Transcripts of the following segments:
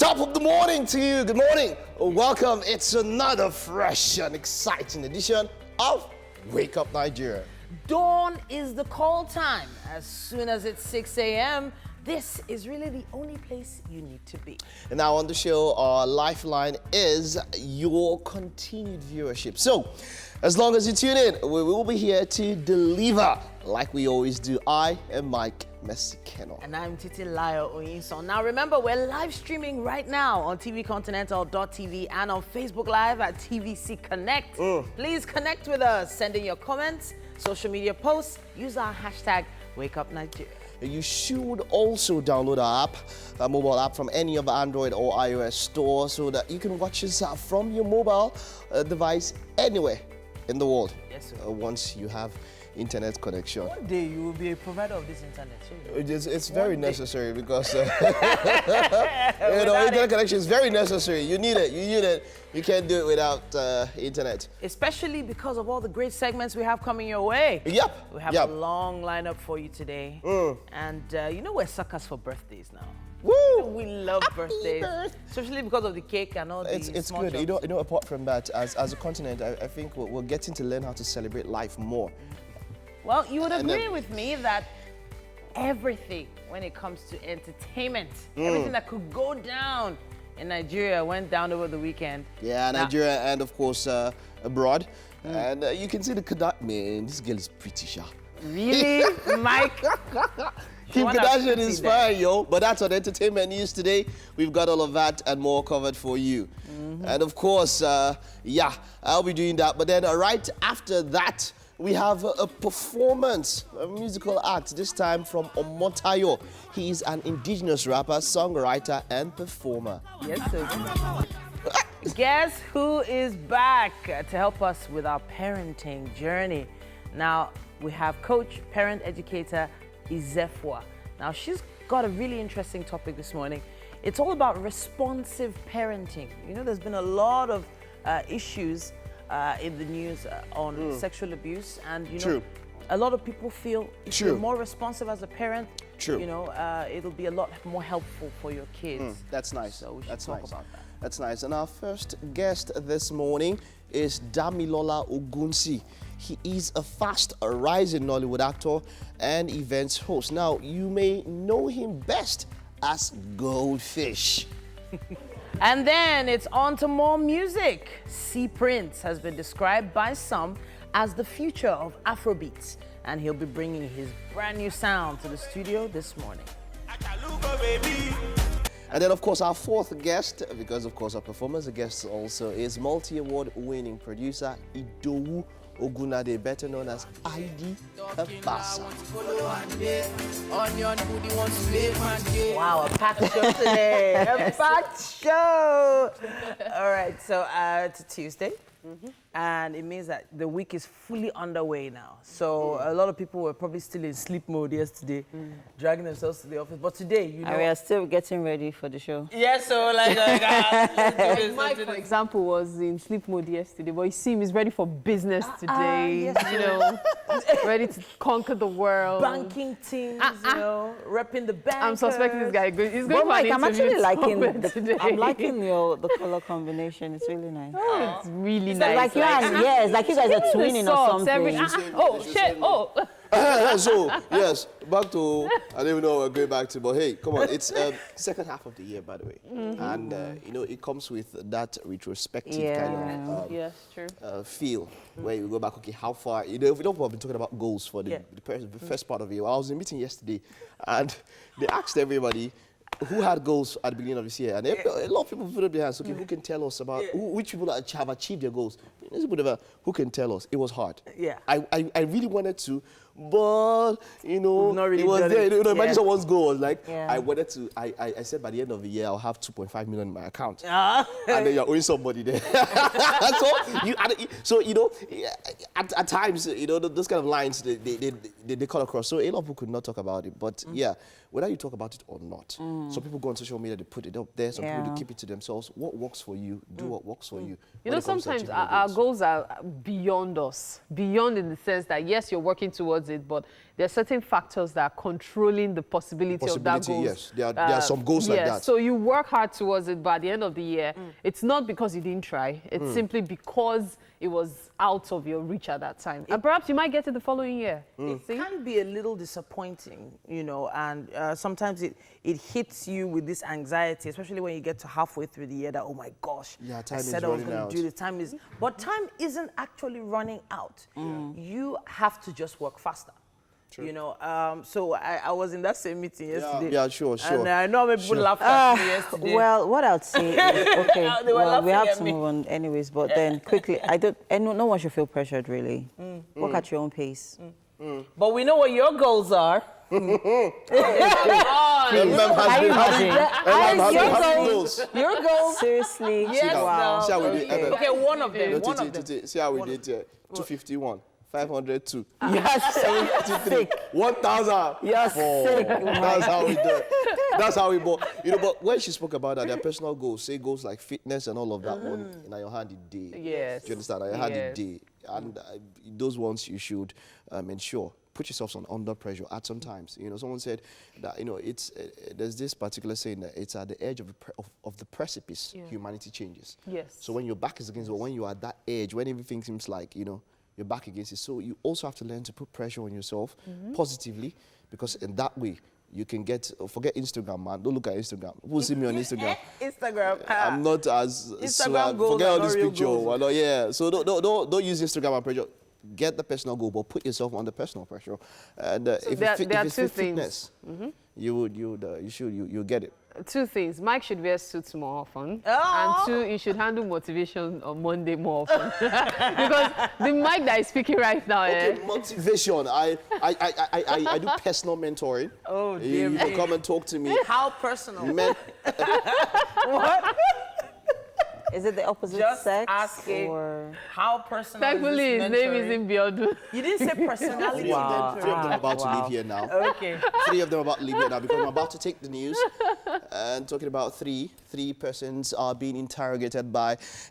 Top of the morning to you. Good morning. Welcome. It's another fresh and exciting edition of Wake Up Nigeria. Dawn is the call time. As soon as it's 6 a.m., this is really the only place you need to be. And now on the show, our lifeline is your continued viewership. So, as long as you tune in, we will be here to deliver like we always do. I am Mike Mesikeno. And I'm Titi Layo Oyinson. Now remember, we're live streaming right now on tvcontinental.tv and on Facebook Live at TVC Connect. Please connect with us. Send in your comments, social media posts. Use our hashtag WakeUpNigeria. You should also download our app, a mobile app from any of the Android or iOS store so that you can watch us from your mobile device anywhere in the world. Yes, sir. Once you have internet connection. One day you will be a provider of this internet. It's very necessary because internet connection is very necessary. You need it. You need it. You can't do it without internet. Especially because of all the great segments we have coming your way. Yep. We have a long lineup for you today. And you know we're suckers for birthdays now. Woo! We love birthdays, especially because of the cake and all the It's good. You know, apart from that, as a continent, I think we're getting to learn how to celebrate life more. Well, you would agree with me that everything when it comes to entertainment, everything that could go down in Nigeria went down over the weekend. Yeah, Nigeria and of course abroad. And you can see the Kardashian. Man, this girl is pretty sharp. Really, Mike? Kim Kardashian is fine, yo. But that's on entertainment news today. We've got all of that and more covered for you. And of course, yeah, I'll be doing that. But then right after that, we have a performance, a musical act, this time from Omotayo. He's an indigenous rapper, songwriter, and performer. Yes, sir. Guess who is back to help us with our parenting journey? Now, we have coach, parent educator, Izefwa. Now, she's got a really interesting topic this morning. It's all about responsive parenting. You know, there's been a lot of issues in the news on sexual abuse, and you know, a lot of people feel if you're more responsive as a parent, you know, it'll be a lot more helpful for your kids. That's nice. So we should talk about that. That's nice. And our first guest this morning is Damilola Ogunsi. He is a fast rising Nollywood actor and events host. Now, you may know him best as Goldfish. And then it's on to more music. C Prince has been described by some as the future of Afrobeats, and he'll be bringing his brand new sound to the studio this morning. And then, of course, our fourth guest, because, of course, our performance guest also is multi-award winning producer Idowu Ogunade, better known as ID Kabasa. Wow, a packed show today. A packed show. All right, so it's Tuesday. And it means that the week is fully underway now. So a lot of people were probably still in sleep mode yesterday, dragging themselves to the office. But today, you know... And we are still getting ready for the show. Yeah, so like Mike, for example, was in sleep mode yesterday, but you see him, he's ready for business today. Yes, you know, ready to conquer the world. Banking teams, you know, repping the bank. I'm suspecting this guy. He's going Mike, I'm actually liking I'm liking the color combination. It's really nice. Oh, it's really nice. Like you and yes, like you guys are twinning or something. Oh shit! Oh. So, yes, back to, I don't even know what we're going back to, but hey, come on, it's second half of the year, by the way. And, you know, it comes with that retrospective kind of feel, where you go back, okay, how far, you know, if we don't want to be talking about goals for the first part of the year. I was in a meeting yesterday, and they asked everybody, who had goals at the beginning of this year? And a lot of people put up their hands. Okay, who can tell us about which people have achieved their goals? Who can tell us? It was hard. Yeah. I really wanted to, but you know, really it was there. You know, imagine someone's goal was like, Yeah. I wanted to. I said by the end of the year I'll have 2.5 million in my account, and then you're owing somebody there. so you know, at times, you know, those kind of lines they come across. So a lot of people could not talk about it, but yeah, whether you talk about it or not. Some people go on social media, they put it up there. Some people, they keep it to themselves. What works for you, do what works for you. You know, sometimes our goals are beyond us. Beyond in the sense that, yes, you're working towards it, but there are certain factors that are controlling the possibility of that goal. Yes, there are some goals like that. So you work hard towards it, but at the end of the year, it's not because you didn't try. It's simply because it was out of your reach at that time. And perhaps you might get it the following year. It can be a little disappointing, you know, and sometimes it hits you with this anxiety, especially when you get to halfway through the year that, oh my gosh, time I said I was going to do this. Time is, but time isn't actually running out. You have to just work faster. True. You know, so I was in that same meeting yesterday. Yeah, sure. And I know many people laughed at me yesterday. Well, what I'd say is, okay, well, we have to move on anyways, but then quickly, no one should feel pressured, really. Work at your own pace. But we know what your goals are. Your goals. Seriously. Yes, wow. See how we did. Okay, one of them. See how we did 251. 502. Yes, sick. 1,000. Yes, sick. That's how we do it. That's how we bought. You know, but when she spoke about that, their personal goals, say goals like fitness and all of that one, in your hand a day. Yes. Do you understand? Your hand a day. And those ones you should ensure. Put yourselves under pressure at some times. You know, someone said that, you know, there's this particular saying that it's at the edge of the precipice, humanity changes. Yes. So when your back is against it, when you're at that edge, when everything seems like, you know, you're back against it. So you also have to learn to put pressure on yourself positively, because in that way, you can forget Instagram, man. Don't look at Instagram. Who'll see me on Instagram? Instagram. I'm not as Instagram goals. Forget all this picture. Yeah. So don't use Instagram and pressure. Get the personal goal, but put yourself under personal pressure. And if it's fitness, you'll get it. Two things. Mike should wear suits more often. And two, you should handle motivation on Monday more often. Because the Mike that is speaking right now, motivation. I do personal mentoring. Oh, dear you can come and talk to me. How personal? What? Is it the opposite Just sex? Asking or how personal thankfully, is his this name is in Biodu. You didn't say personality. Wow. 3 of them are about to leave here now. Okay. 3 of them are about to leave here now, because I'm about to take the news and talking about three persons are being interrogated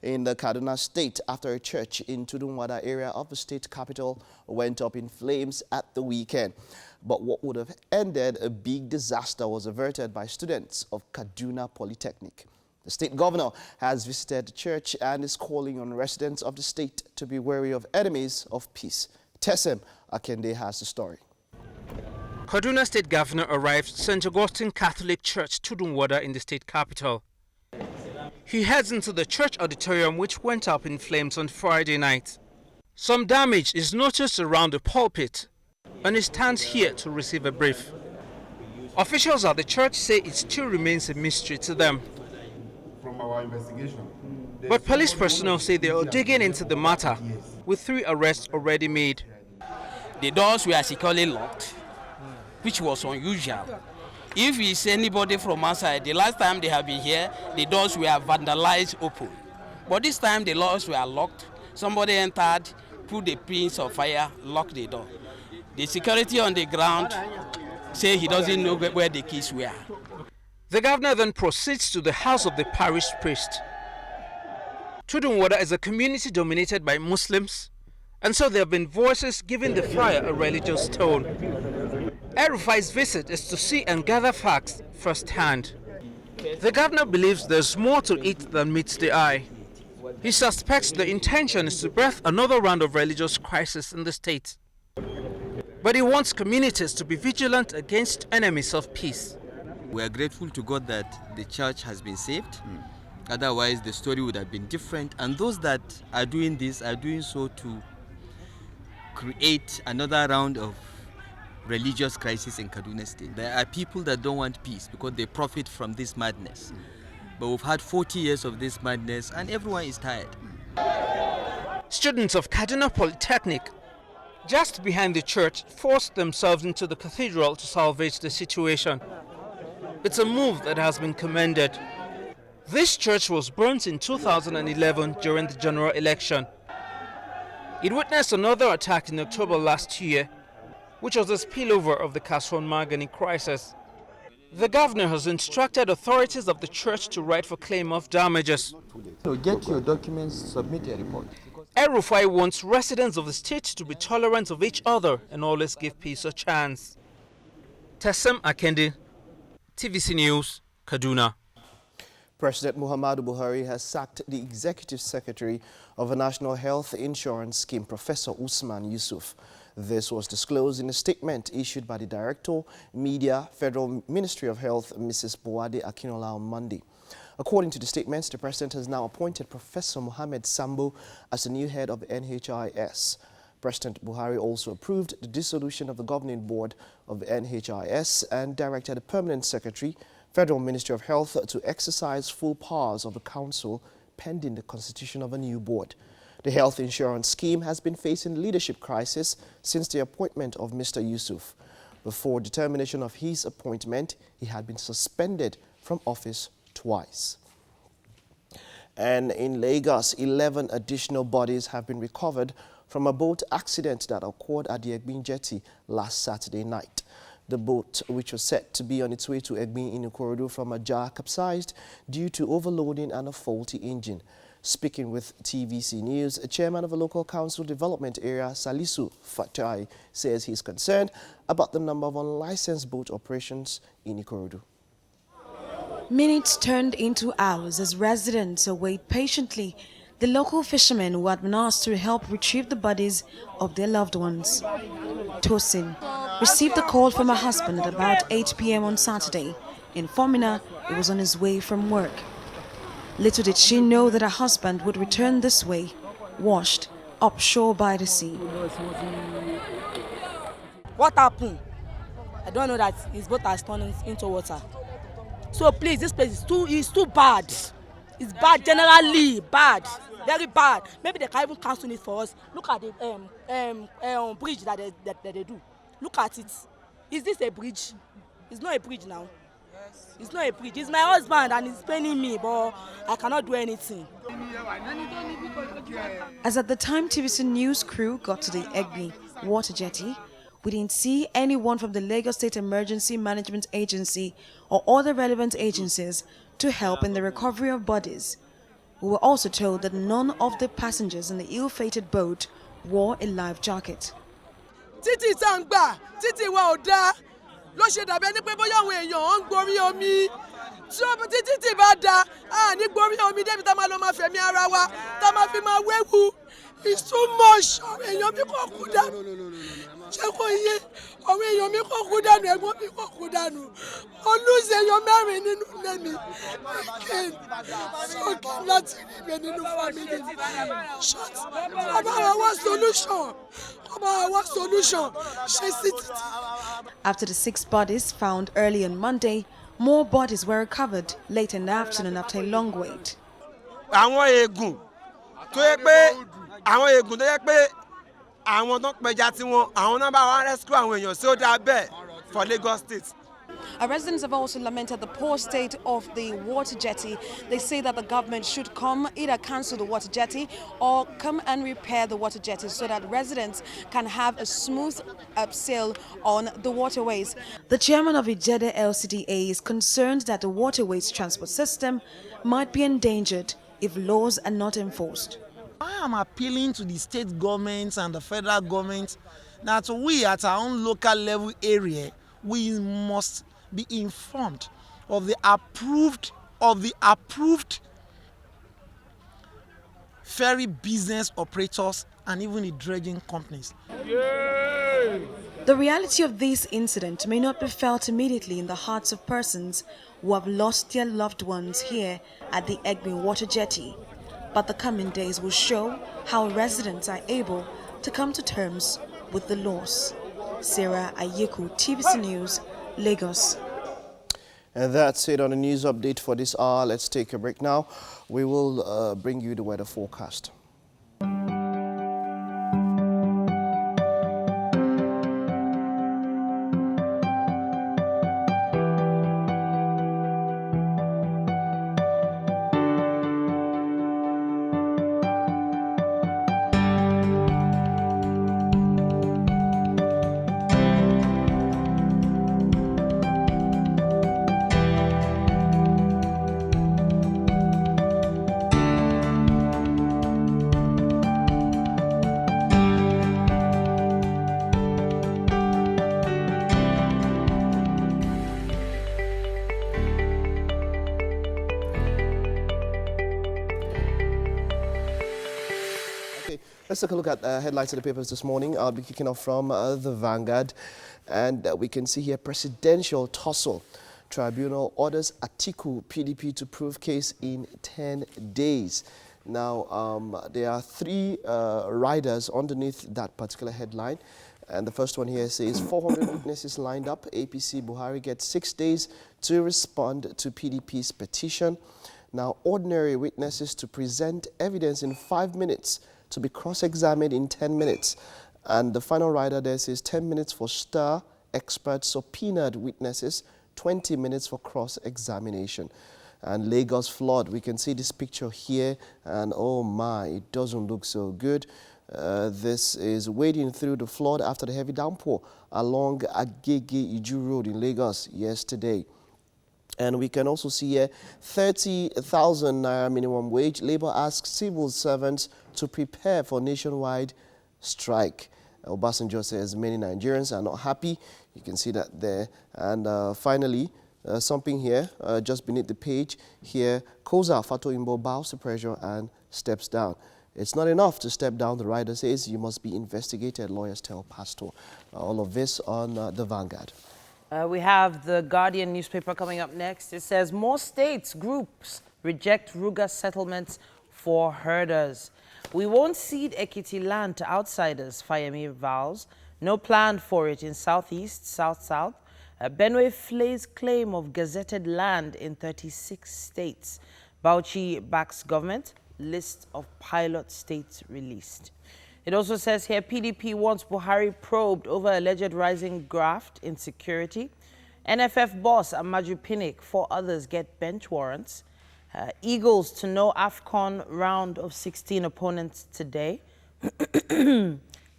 in the Kaduna state after a church in Tudunwada area of the state capital went up in flames at the weekend. But what would have ended a big disaster was averted by students of Kaduna Polytechnic. The state governor has visited the church and is calling on residents of the state to be wary of enemies of peace. Tessem Akende has the story. Kaduna State Governor arrived at St. Augustine Catholic Church, Tudunwada, in the state capital. He heads into the church auditorium, which went up in flames on Friday night. Some damage is noticed around the pulpit, and he stands here to receive a brief. Officials at the church say it still remains a mystery to them. From our investigation. But police personnel say they are digging into the matter, with 3 arrests already made. The doors were securely locked, which was unusual. If it's anybody from outside, the last time they have been here, the doors were vandalized open. But this time the doors were locked. Somebody entered, put the pins of fire, locked the door. The security on the ground say he doesn't know where the keys were. The governor then proceeds to the house of the parish priest. Tudunwada is a community dominated by Muslims, and so there have been voices giving the friar a religious tone. El-Rufai's visit is to see and gather facts firsthand. The governor believes there's more to it than meets the eye. He suspects the intention is to birth another round of religious crisis in the state. But he wants communities to be vigilant against enemies of peace. We are grateful to God that the church has been saved. Otherwise, the story would have been different. And those that are doing this are doing so to create another round of religious crisis in Kaduna State. There are people that don't want peace because they profit from this madness. But we've had 40 years of this madness and everyone is tired. Students of Kaduna Polytechnic, just behind the church, forced themselves into the cathedral to salvage the situation. It's a move that has been commended. This church was burnt in 2011 during the general election. It witnessed another attack in October last year, which was a spillover of the Kasson Magani crisis. The governor has instructed authorities of the church to write for claim of damages. So get your documents, submit a report. El-Rufai wants residents of the state to be tolerant of each other and always give peace a chance. Tessem Akende, TVC News, Kaduna. President Muhammadu Buhari has sacked the Executive Secretary of a National Health Insurance Scheme, Professor Usman Yusuf. This was disclosed in a statement issued by the Director, Media, Federal Ministry of Health, Mrs. Boade Akinola, on Monday. According to the statements, the President has now appointed Professor Mohammed Sambo as the new head of NHIS. President Buhari also approved the dissolution of the governing board of NHIS and directed the Permanent Secretary, Federal Ministry of Health, to exercise full powers of the Council pending the constitution of a new board. The health insurance scheme has been facing leadership crisis since the appointment of Mr. Yusuf. Before determination of his appointment, he had been suspended from office twice. And in Lagos, 11 additional bodies have been recovered from a boat accident that occurred at the Egbin jetty last Saturday night. The boat, which was set to be on its way to Egbin in Ikorodu from Ajah, capsized due to overloading and a faulty engine. Speaking with TVC News, a chairman of a local council development area, Salisu Fatai, says he's concerned about the number of unlicensed boat operations in Ikorodu. Minutes turned into hours as residents await patiently the local fishermen who had been asked to help retrieve the bodies of their loved ones. Tosin received a call from her husband at about 8 p.m. on Saturday, informing her he was on his way from work. Little did she know that her husband would return this way, washed upshore by the sea. What happened? I don't know that his boat has turned into water. So please, this place is too bad. It's bad generally, bad, very bad. Maybe they can even cancel it for us. Look at the bridge that they do. Look at it. Is this a bridge? It's not a bridge now. It's not a bridge. It's my husband and he's paying me, but I cannot do anything. As at the time TVC News crew got to the Egbe water jetty, we didn't see anyone from the Lagos State Emergency Management Agency or other relevant agencies to help in the recovery of bodies. We were also told that none of the passengers in the ill-fated boat wore a life jacket. Títì Sangba, títì wa ò dá. Ló ṣe dàbí ẹni pé bóyá àwọn èèyàn ń gborí omi. Tí ó títì bá dá, a ní gborí omi débi tá máa lọ máa fẹ̀mí ara wa, tá máa fi máa wéwu. It's too much. Àwọn èèyàn mi kò kú dànù. Ṣé kò yé? Àwọn èèyàn mi kò kú dànù, ẹ̀gbọ́n mi kò kú dànù. Mo lose èèyàn mẹ́rin nínú ilé mi. Again, so kí n láti rí ibẹ̀ nínú family. Short. Ọba wa solution. Ọba wa solution. Ṣé city. After the 6 bodies found early on Monday, more bodies were recovered late in the afternoon after a long wait. Àwọn eégún tó yẹ pé àwọn tó pẹja tí wọn àwọn náà bá wá rescue àwọn èèyàn sí ó dá bẹ́ẹ̀ for Lagos State. Our residents have also lamented the poor state of the water jetty. They say that the government should come, either cancel the water jetty or come and repair the water jetty so that residents can have a smooth sail on the waterways. The chairman of Ijede LCDA is concerned that the waterways transport system might be endangered if laws are not enforced. I am appealing to the state governments and the federal government that we at our own local level area, we must be informed of the approved ferry business operators and even the dredging companies. The reality of this incident may not be felt immediately in the hearts of persons who have lost their loved ones here at the Egbe water jetty, but the coming days will show how residents are able to come to terms with the loss. Sarah Ayeku, TVC News, Lagos. And that's it on the news update for this hour. Let's take a break now. We will bring you the weather forecast. Let's take a look at headlines of the papers this morning. I'll be kicking off from the Vanguard. And we can see here presidential tussle. Tribunal orders Atiku PDP to prove case in 10 days. Now, there are 3 riders underneath that particular headline. And the first one here says 400 witnesses lined up. APC Buhari gets 6 days to respond to PDP's petition. Now, ordinary witnesses to present evidence in 5 minutes, to be cross-examined in 10 minutes. And the final rider there says 10 minutes for star expert subpoenaed witnesses, 20 minutes for cross-examination. And Lagos flood, we can see this picture here, and oh my, it doesn't look so good. This is wading through the flood after the heavy downpour along Agege Iju Road in Lagos yesterday. And we can also see here 30,000 naira minimum wage. Labour asks civil servants to prepare for nationwide strike. Obasanjo says many Nigerians are not happy. You can see that there. And finally, something here, just beneath the page here, Koza Fatoyinbo bows to pressure and steps down. It's not enough to step down, the writer says. You must be investigated, lawyers tell Pastor. All of this on the Vanguard. We have the Guardian newspaper coming up next. It says more states, groups reject Ruga settlements for herders. We won't cede Ekiti land to outsiders, Fayemi vows. No plan for it in Southeast, South-South. Benue flays claim of gazetted land in 36 states. Bauchi backs government. List of pilot states released. It also says here, PDP wants Buhari probed over alleged rising graft insecurity. NFF boss Amaju Pinnick, 4 others get bench warrants. Eagles to no AFCON round of 16 opponents today.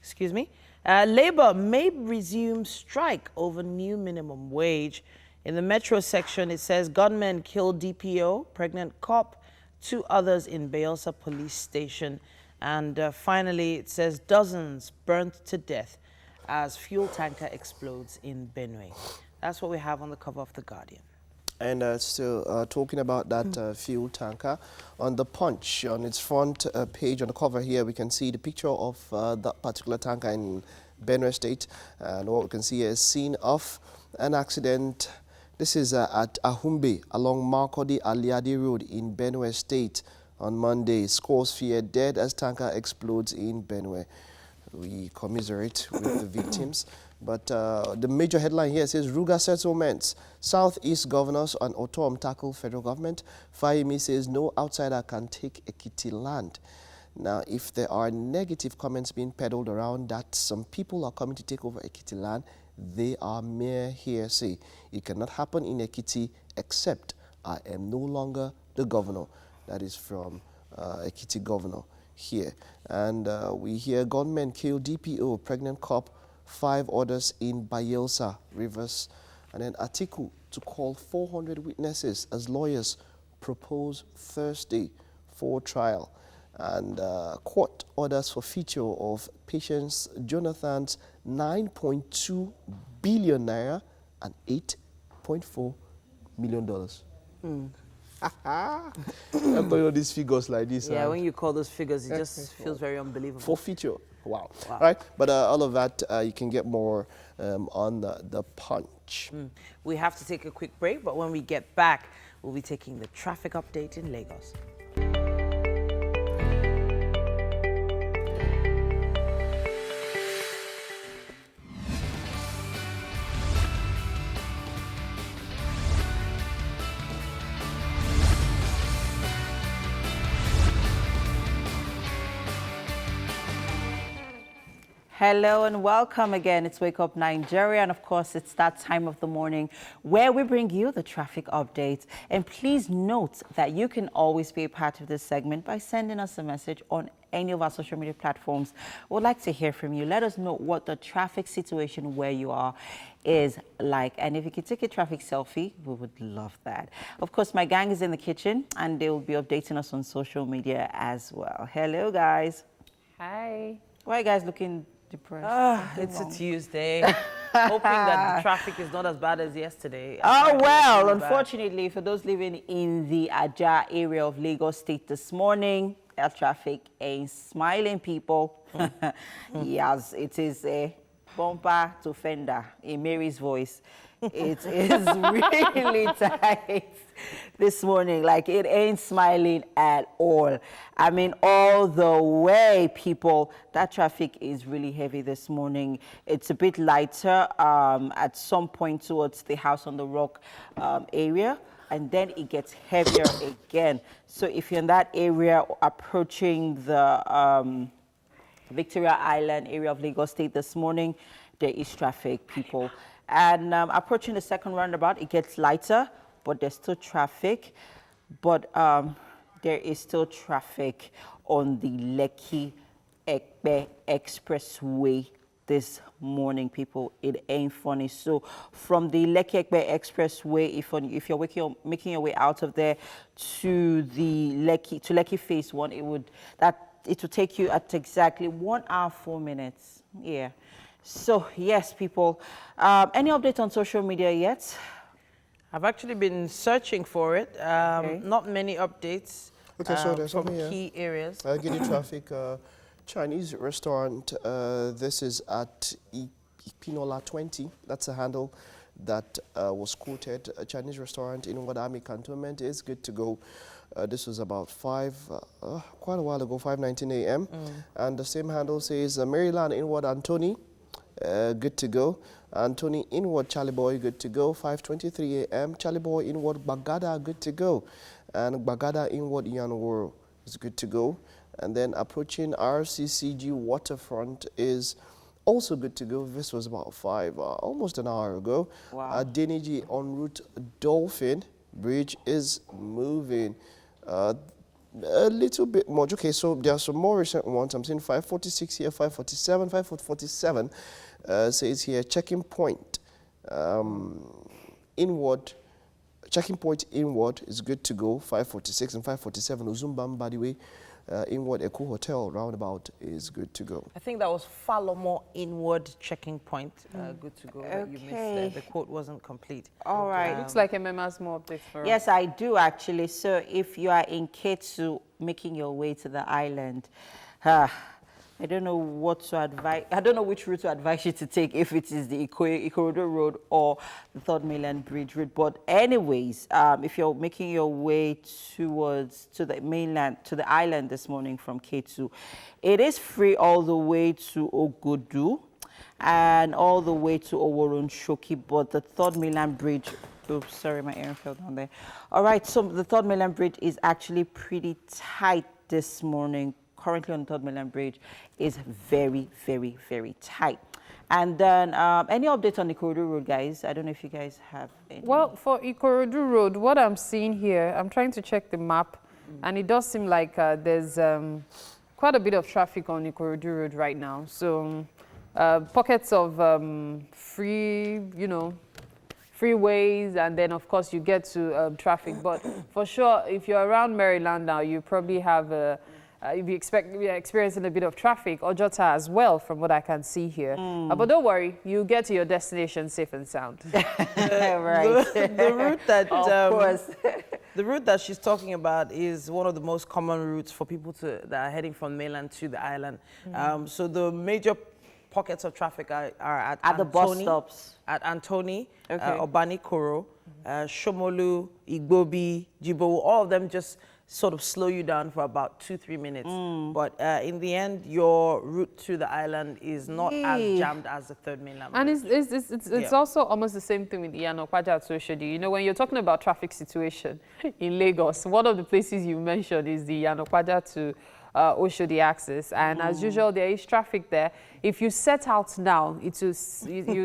Excuse me. Labour may resume strike over new minimum wage. In the metro section, it says gunmen kill DPO, pregnant cop, 2 others in Bayelsa police station. And finally, it says dozens burnt to death as fuel tanker explodes in Benue. That's what we have on the cover of The Guardian. And still talking about that fuel tanker, on the Punch, on its front page, on the cover here, we can see the picture of that particular tanker in Benue State. And what we can see is scene of an accident. This is at Ahumbe along Markodi Aliadi Road in Benue State. On Monday, scores feared dead as tanker explodes in Benue. We commiserate with the victims. But the major headline here says Ruga settlements. Southeast governors on Otom tackle federal government. Fayemi says no outsider can take Ekiti land. Now, if there are negative comments being peddled around that some people are coming to take over Ekiti land, they are mere hearsay. It cannot happen in Ekiti except I am no longer the governor. That is from Ekiti governor here. And we hear gunmen kill DPO, pregnant cop, 5 others in Bayelsa, Rivers. And then Atiku to call 400 witnesses as lawyers propose Thursday for trial. And court orders for feature of Patience Jonathan's 9.2 billion naira and $8.4 million. I'm talking about these figures like this. Yeah, when you call those figures, it just feels very unbelievable. For feature. Wow. Right? But all of that, you can get more on the Punch. We have to take a quick break, but when we get back, we'll be taking the traffic update in Lagos. Hello and welcome again. It's Wake Up Nigeria, and of course it's that time of the morning where we bring you the traffic updates. And please note that you can always be a part of this segment by sending us a message on any of our social media platforms. We'd like to hear from you. Let us know what the traffic situation where you are is like. And if you could take a traffic selfie, we would love that. Of course, my gang is in the kitchen and they will be updating us on social media as well. Hello, guys. Hi. Why are you guys looking depressed? It's a Tuesday. Hoping that the traffic is not as bad as yesterday. Oh, well, unfortunately, for those living in the Aja area of Lagos State this morning, that traffic ain't smiling, people. Yes, it is a bumper to fender in Mary's voice. It is really tight this morning. Like, it ain't smiling at all. I mean, all the way, people. That traffic is really heavy this morning. It's a bit lighter at some point towards the House on the Rock area, and then it gets heavier again. So if you're in that area approaching the Victoria Island area of Lagos State this morning, there is traffic, people. And approaching the second roundabout, it gets lighter, but there's still traffic. But there is still traffic on the Lekki-Ekpe Expressway this morning, people. It ain't funny. So from the Lekki-Ekpe Expressway, if you're making your way out of there to the Lekki Phase 1, it will take you at exactly 1 hour 4 minutes. Yeah. So, yes, people. Any update on social media yet? I've actually been searching for it. Not many updates So there's from something key areas. Guinea traffic, Chinese restaurant. This is at Pinola 20. That's a handle that was quoted. A Chinese restaurant in Wadami Cantonment is good to go. This was about quite a while ago, 5:19 a.m. And the same handle says Maryland Inward Anthony, good to go. Anthony Inward Charlie Boy, good to go. 5:23 a.m. Charlie Boy Inward Bagada, good to go. And Bagada Inward Yanworo is good to go. And then approaching RCCG Waterfront is also good to go. This was about almost an hour ago. Wow. Deniji en route Dolphin Bridge is moving a little bit more. Okay, so there are some more recent ones. I'm seeing 546 here, 547, 547 says here checking point inward. Checking point inward is good to go. 546 and 547 Uzumbam, by the way. Inward Eco Hotel roundabout is good to go. I think that was Falomore Inward checking point. Good to go. That you missed there. The quote wasn't complete. All right. Looks like MM has more updates for us. Yes, I do actually. So if you are in Ketu making your way to the island, I don't know what to advise. I don't know which route to advise you to take, if it is the Ikorodu Road or the Third Mainland Bridge route. But anyways, if you're making your way to the mainland, to the island this morning from Ketu, it is free all the way to Ogodu and all the way to Oworun Shoki. But the Third Mainland Bridge, oops, sorry, my earring fell down there. All right, so the Third Mainland Bridge is actually pretty tight this morning. Currently on the Third Mainland Bridge is very, very, very tight. And then any updates on the Ikorodu Road, guys? I don't know if you guys have any. Well, for Ikorodu Road, what I'm seeing here, I'm trying to check the map, and it does seem like there's quite a bit of traffic on Ikorodu Road right now. So pockets of freeways, and then of course you get to traffic. But for sure, if you're around Maryland now, you probably have you're experiencing a bit of traffic, or Ojota as well, from what I can see here. But don't worry, you get to your destination safe and sound. Right. The route that of course. the route that she's talking about is one of the most common routes for people that are heading from mainland to the island. So the major pockets of traffic are at the bus stops. At Antoni, Obani Koro, Shomolu, Igbobi, Jibo. All of them just sort of slow you down for about 2-3 minutes. But in the end, your route to the island is not as jammed as the Third Mainland. And it's also almost the same thing with Iyanokwaja to Oshodi. You know, when you're talking about traffic situation in Lagos, one of the places you mentioned is the Iyanokwaja to Oshodi axis. And as usual, there is traffic there. If you set out now, you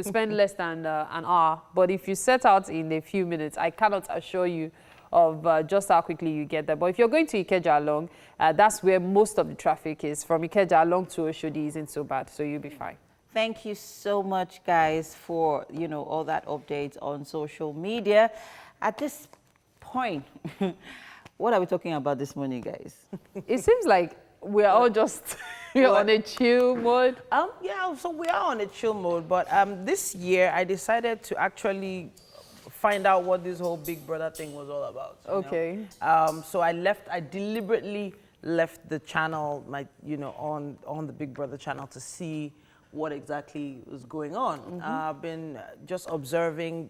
spend less than an hour. But if you set out in a few minutes, I cannot assure you of just how quickly you get there. But if you're going to Ikeja along, that's where most of the traffic is. From Ikeja along to Oshodi isn't so bad, so you'll be fine. Thank you so much, guys, for, all that updates on social media. At this point, what are we talking about this morning, guys? It seems like we're all just on a chill mode. Yeah, so we are on a chill mode, but this year I decided to actually find out what this whole Big Brother thing was all about. Okay. So I deliberately left the channel, on the Big Brother channel to see what exactly was going on. I've been just observing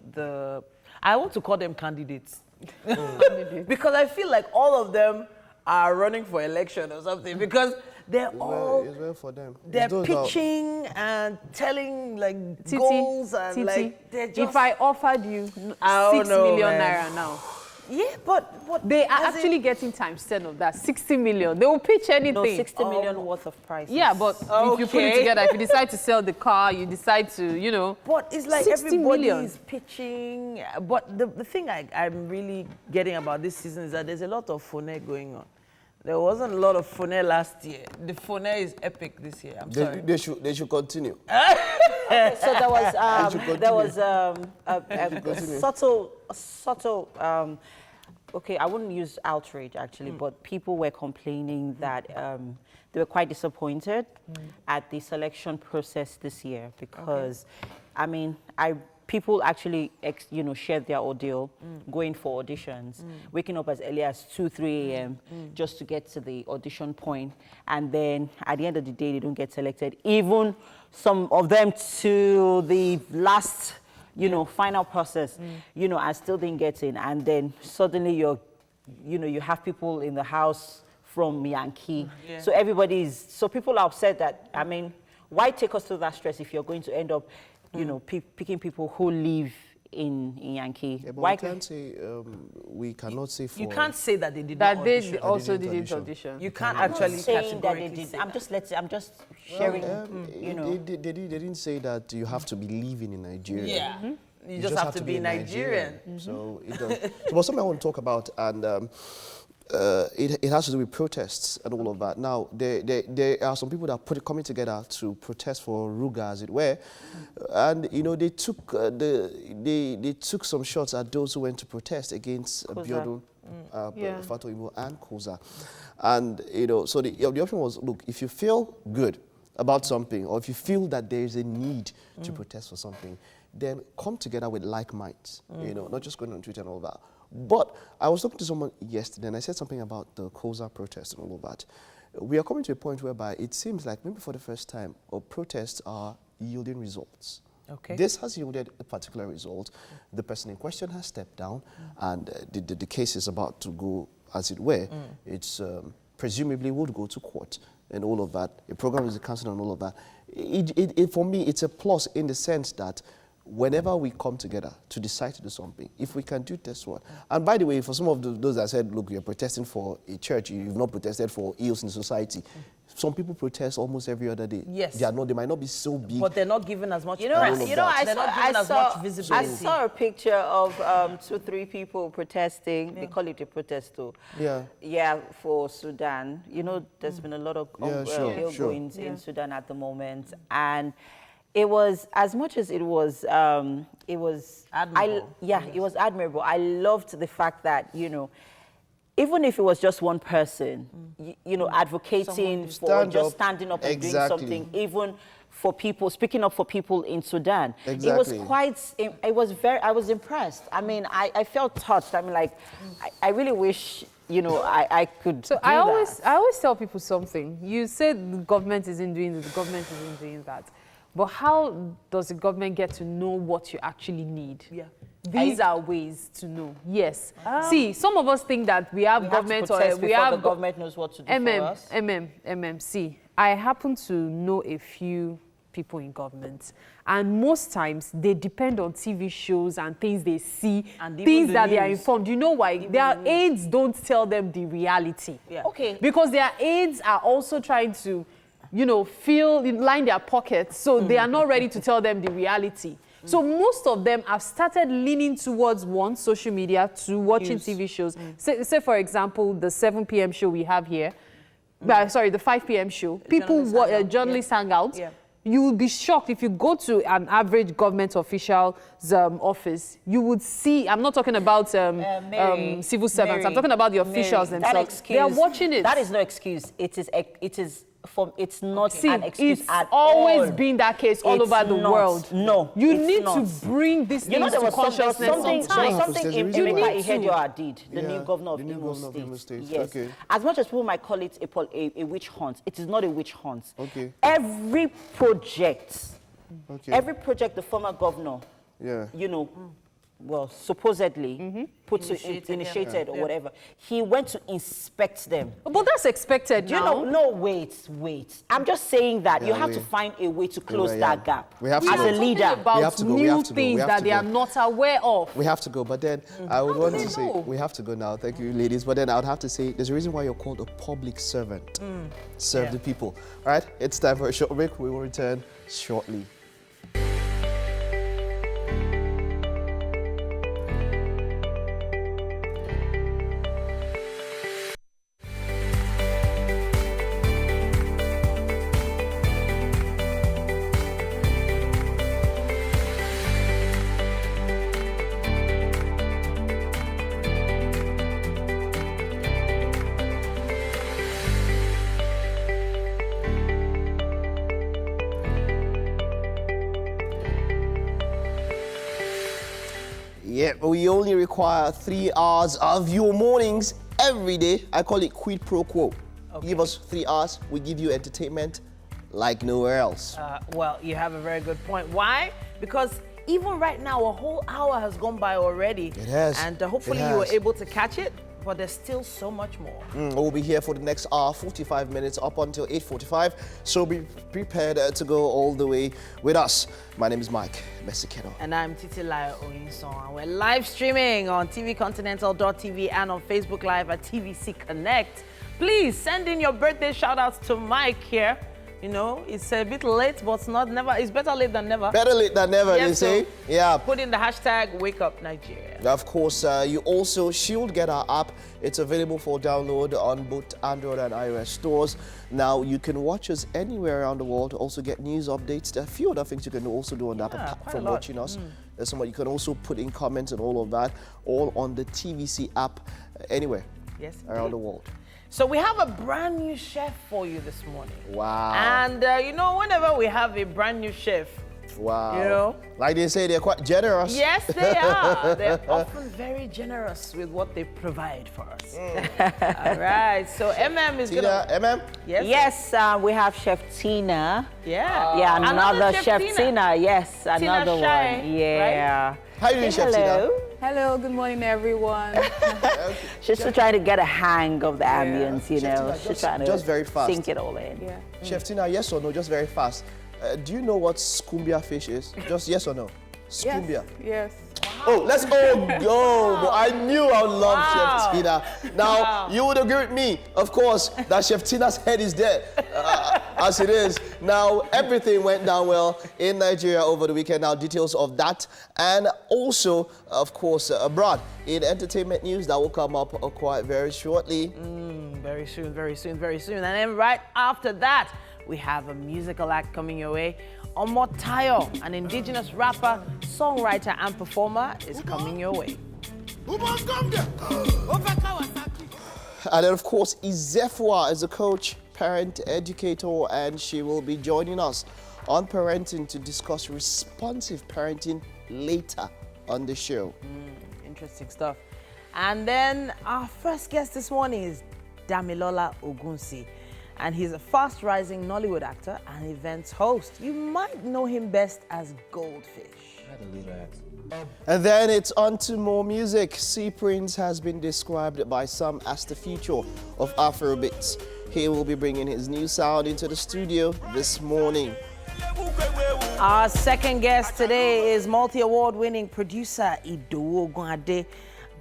I want to call them candidates. Because I feel like all of them are running for election or something, because they're it's all well for them. they're pitching and telling like goals and like they're just, if I offered you 6 know, million man. naira now. Yeah, but they are actually getting times 10 of that, 60 million. They will pitch anything. No, 60 million worth of prices. Yeah, but if you put it together, if you decide to sell the car, you decide to, But it's like 60 everybody million. is pitching. But the thing I'm really getting about this season is that there's a lot of phone going on. There wasn't a lot of phone last year. The phone is epic this year. I'm sorry. They should continue. Okay, so there was a subtle okay, I wouldn't use outrage actually, but people were complaining that they were quite disappointed at the selection process this year because, I mean, people actually, shared their ordeal going for auditions, waking up as early as 2, 3 a.m. just to get to the audition point. And then at the end of the day, they don't get selected. Even some of them to the last, final process, I still didn't get in. And then suddenly you have people in the house from Yankee. Yeah. So people are upset that, I mean, why take us through that stress if you're going to end up picking people who live in Yankee? Yeah, but we cannot say for... You can't say that they did that not they audition. also didn't audition. You can't actually saying that they categorically did. say I'm just sharing, They didn't say that you have to be living in Nigeria. Yeah. You just have to be Nigerian. So it does. So what's something I want to talk about, and it has to do with protests and all of that. Now, there are some people that are coming together to protest for Ruga, as it were, and they took they took some shots at those who went to protest against Biodun, Fatoyinbo, and Koza, and so the option was, look, if you feel good about something, or if you feel that there is a need to protest for something, then come together with like minds, not just going on Twitter and all that. But I was talking to someone yesterday, and I said something about the Koza protest and all of that. We are coming to a point whereby it seems like maybe for the first time, our protests are yielding results. Okay. This has yielded a particular result. The person in question has stepped down, and the case is about to go, as it were. It's presumably would go to court and all of that. A program is cancelled and all of that. For me, it's a plus in the sense that whenever we come together to decide to do something, if we can do this one. And by the way, for some of those that said, look, you're protesting for a church, you've not protested for ills in society. Some people protest almost every other day. Yes. They might not be so big. But they're not given as much I saw a picture of 2, 3 people protesting. They call it a protest too. Yeah, for Sudan. There's been a lot of goings in Sudan at the moment. And it was, as much as it was admirable. It was admirable. I loved the fact that, even if it was just one person, advocating for just standing up and doing something, even for people, speaking up for people in Sudan. Exactly. It was I was impressed. I mean, I felt touched. I mean, like, I really wish, I could do I always tell people something. You said the government isn't doing this, the government isn't doing that. But how does the government get to know what you actually need? Yeah. These are ways to know. Yes. See, some of us think that we have government, or we have the government knows what to do for us. See, I happen to know a few people in government, and most times they depend on TV shows and things they see, and things that they are informed. You know why? Their aides don't tell them the reality. Yeah. Okay. Because their aides are also trying to, line their pockets, so they are not ready to tell them the reality. So most of them have started leaning towards, one, social media, two, watching TV shows. Say, for example, the 7 p.m. show we have here, sorry, the 5 p.m. show. Journalists hang out. Yeah. You will be shocked if you go to an average government official's office. You would see, I'm not talking about civil servants, I'm talking about the officials themselves. They are watching it. That is no excuse. It is it's not See, an excuse it's at always all. been that case all It's over the not. world. No, you it's need not. to bring this You know, into there was consciousness something sometimes. Emeka Ihedioha did, the new governor of Imo State. Yes. Okay. As much as people might call it a witch hunt, it is not a witch hunt. Okay. Every project the former governor, you know, well, supposedly initiated or whatever, he went to inspect them. But that's expected You know, no, wait. I'm just saying that you have to find a way to close that gap. We have to as go. a leader. About new things that they are not aware of. We have to go, but then I would want to say, we have to go now, thank you ladies, but then I would have to say, there's a reason why you're called a public servant. Serve the people. All right, it's time for a short break. We will return shortly. Yeah, we only require 3 hours of your mornings every day. I call it quid pro quo. Give us 3 hours, we give you entertainment like nowhere else. Well, you have a very good point. Why? Because even right now, a whole hour has gone by already. It has. And hopefully you were able to catch it, but there's still so much more. We'll be here for the next hour, 45 minutes up until 8:45. So be prepared to go all the way with us. My name is Mike Mesikeno. And I'm Titilayo Oyinson. And we're live streaming on tvcontinental.tv and on Facebook Live at TVC Connect. Please send in your birthday shout-outs to Mike here. You know, it's a bit late, but it's better late than never. Better late than never, Yes, they say. Yeah. Put in the hashtag #WakeUpNigeria. Of course, you also should get our app. It's available for download on both Android and iOS stores. Now, you can watch us anywhere around the world. Also get news updates. There are a few other things you can also do on that apart from watching us. There's somebody you can also put in comments and all of that, all on the TVC app anywhere around the world. So we have a brand new chef for you this morning. Wow. And, you know, whenever we have a brand new chef, wow. You know? Like they say, they're quite generous. Yes, they are. They're often very generous with what they provide for us. All right. So MM is Tina, MM? Yes, we have Chef Tina. Yeah. Yeah, another Chef Tina. Tina. Yes, another Shai, one. Yeah. right? How are you doing, Chef Tina? Hello, good morning, everyone. She's still trying to get a hang of the ambience, you know. Tina, She's trying to just very fast. sink it all in. Yeah. Chef Tina, yes or no? Just very fast. Do you know what scumbia fish is? Just yes or no? Scumbia. Yes. Oh, let's all go. But I knew I would love Chef Tina. Now, you would agree with me, of course, that Chef Tina's head is dead, as it is. Now, everything went down well in Nigeria over the weekend. Now, details of that and also, of course, abroad. In entertainment news, that will come up quite very shortly. Very soon, very soon, very soon. And then right after that, we have a musical act coming your way. Omotayo, an indigenous rapper, songwriter, and performer, is coming your way. And then, of course, Izefua is a coach, parent, educator, and she will be joining us on parenting to discuss responsive parenting later on the show. Interesting stuff. And then our first guest this morning is Damilola Ogunsi. And he's a fast-rising Nollywood actor and events host. You might know him best as Goldfish. And then it's on to more music. C Prince has been described by some as the future of Afrobeats. He will be bringing his new sound into the studio this morning. Our second guest today is multi-award-winning producer Idowu Ogunade,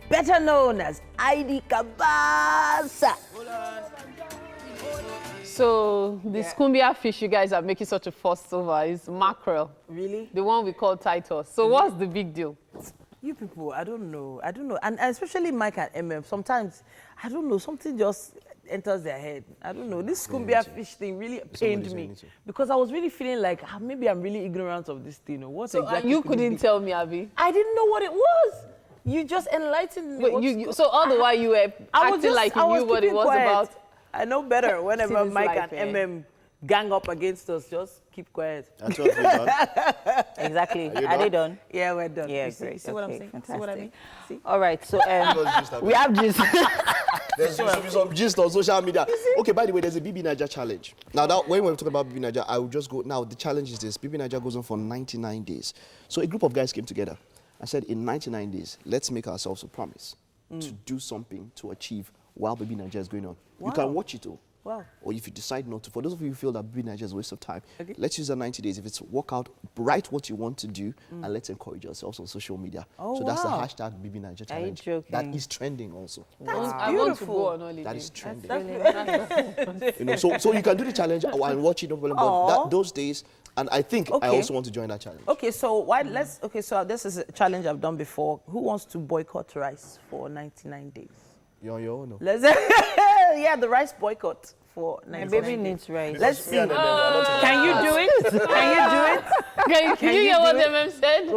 better known as ID Kabasa. So the scumbia fish you guys are making such a fuss over is mackerel. Really? The one we call Titus. So what's the big deal? You people, I don't know. And especially Mike and MM, sometimes, I don't know, something just enters their head. I don't know. This scumbia fish thing really pained me because I was really feeling like maybe I'm really ignorant of this thing. What so exactly you couldn't tell me, Abby? I didn't know what it was. You just enlightened me. Wait, so all the while you were acting like you knew what it was about? I know better whenever Mike and MM gang up against us. Just keep quiet. That's what we've done. Exactly. Are you Are they done? Yeah, we're done. Yeah, You see, great. see what I'm Okay, saying? fantastic. See what I mean? See? All right, so we have just... There's some gist on social media. Okay, by the way, there's a BBNaija challenge. Now, when we're talking about BBNaija, I will just go. Now, the challenge is this. BBNaija goes on for 99 days. So a group of guys came together. I said, in 99 days, let's make ourselves a promise to do something to achieve while BBNaija is going on. Wow. You can watch it all. Wow. Or if you decide not to, for those of you who feel that BBNaija is a waste of time, let's use that 90 days. If it's work out, write what you want to do, and let's encourage yourselves on social media. Oh, so that's the wow. hashtag BBNaija Are you challenge. joking? That is trending also. That's I want to go on holiday. That is trending. That's You know, so you can do the challenge and watch it, no problem. But those days, and I think I also want to join that challenge. Okay, so so this is a challenge I've done before. Who wants to boycott rice for 99 days? You're on your own. No? Let's yeah, the rice boycott for 99 My baby days. needs rice. Let's see. Can Can you do it? Can you do it? Can you hear what the ma'am said?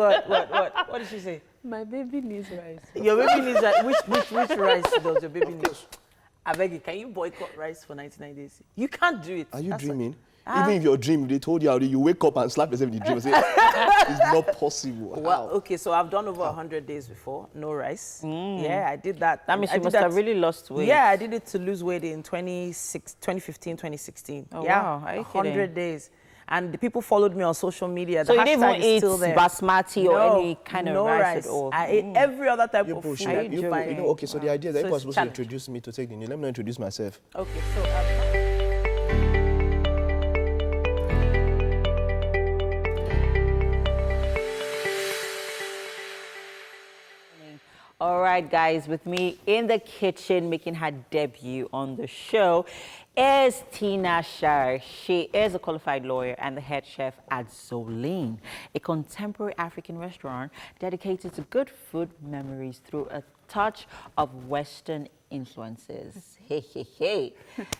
What did she say? My baby needs rice. Your baby needs rice. Which rice does your baby need? I beg you, can you boycott rice for 99 days? You can't do it. Are you That's dreaming? Even if you're dreaming, they told you already, you wake up and slap yourself in the dream and say, it's not possible. Well, okay, so I've done over 100 days before, no rice. Yeah, I did that. That means you must have really lost weight. Yeah, I did it to lose weight in 2015, 2016. Oh, yeah, wow. Are you 100 kidding? days. And the people followed me on social media. So The you didn't hashtag even is eat still there. basmati or any kind of no rice at all? I ate every other type of food. Bullshit. You know, okay, so the idea is that So everyone's it's supposed challenge. to introduce me to take the news. Let me not introduce myself. Okay, so... All right, guys, with me in the kitchen making her debut on the show is Tina Shire. She is a qualified lawyer and the head chef at Zolene, a contemporary African restaurant dedicated to good food memories through a touch of Western influences. Hey, hey, hey.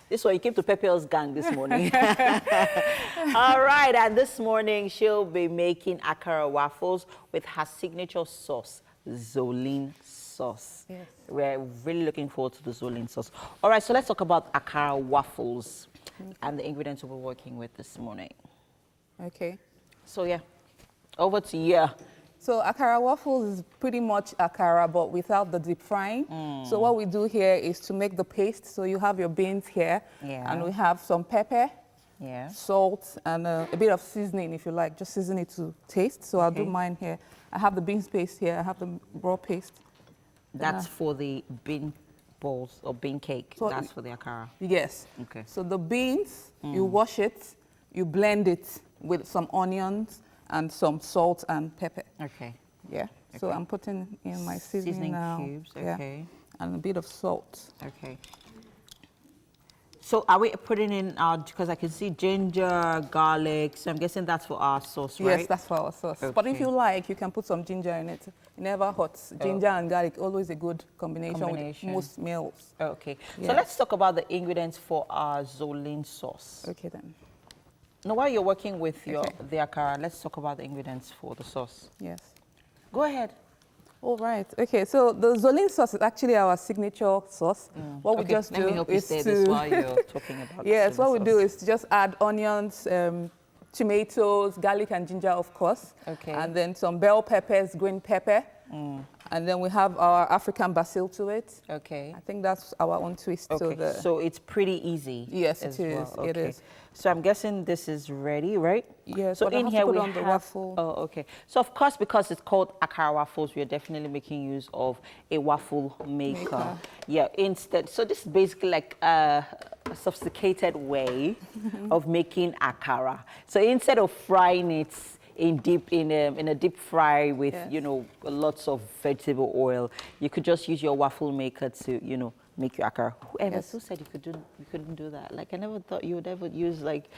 This one, you came to Pepe's gang this morning. All right, and this morning she'll be making akara waffles with her signature sauce, Zolene sauce. Yes. We're really looking forward to the Zolene sauce. All right, so let's talk about akara waffles and the ingredients we're working with this morning. Okay. So yeah, over to you. So akara waffles is pretty much akara, but without the deep frying. So what we do here is to make the paste. So you have your beans here, and we have some pepper, salt, and a bit of seasoning if you like. Just season it to taste. So I'll do mine here. I have the beans paste here. I have the raw paste. That's for the bean balls or bean cake. So that's for the akara. Yes. Okay. So the beans, you wash it, you blend it with some onions and some salt and pepper. Okay. Yeah. Okay. So I'm putting in my seasoning now. Cubes. Okay. Yeah. And a bit of salt. Okay. So are we putting in because I can see ginger, garlic, so I'm guessing that's for our sauce, right? Yes, that's for our sauce. Okay. But if you like, you can put some ginger in it. It never hurts. Ginger and garlic, always a good combination with most meals. Okay. Yeah. So let's talk about the ingredients for our Zolene sauce. Okay then. Now while you're working with the akara, let's talk about the ingredients for the sauce. Yes. Go ahead. All right. Okay. So the Zolene sauce is actually our signature sauce. What we just do let me help you is say to this while you're talking about yes, the what we sauce. do is to just add onions, tomatoes, garlic and ginger, of course. Okay. And then some bell peppers, green pepper. And then we have our African basil to it. Okay. I think that's our own twist. Okay. So it's pretty easy. Yes, as it is. well. Okay. It is. So I'm guessing this is ready, right? Yes. So but I in have here to put we on the have waffle. Oh, okay. So of course, because it's called akara waffles, we are definitely making use of a waffle maker. Yeah. Instead, so this is basically like a sophisticated way of making akara. So instead of frying it in a deep fry with lots of vegetable oil, you could just use your waffle maker to make your akara. Whoever who said you couldn't do that? Like I never thought you would ever use like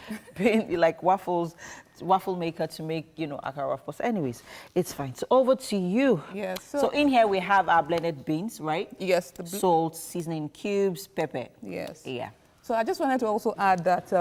waffle maker to make akara waffles. Anyways, it's fine. So over to you. Yes. So in here we have our blended beans, right? Yes. Salt, seasoning cubes, pepper. Yes. Yeah. So I just wanted to also add that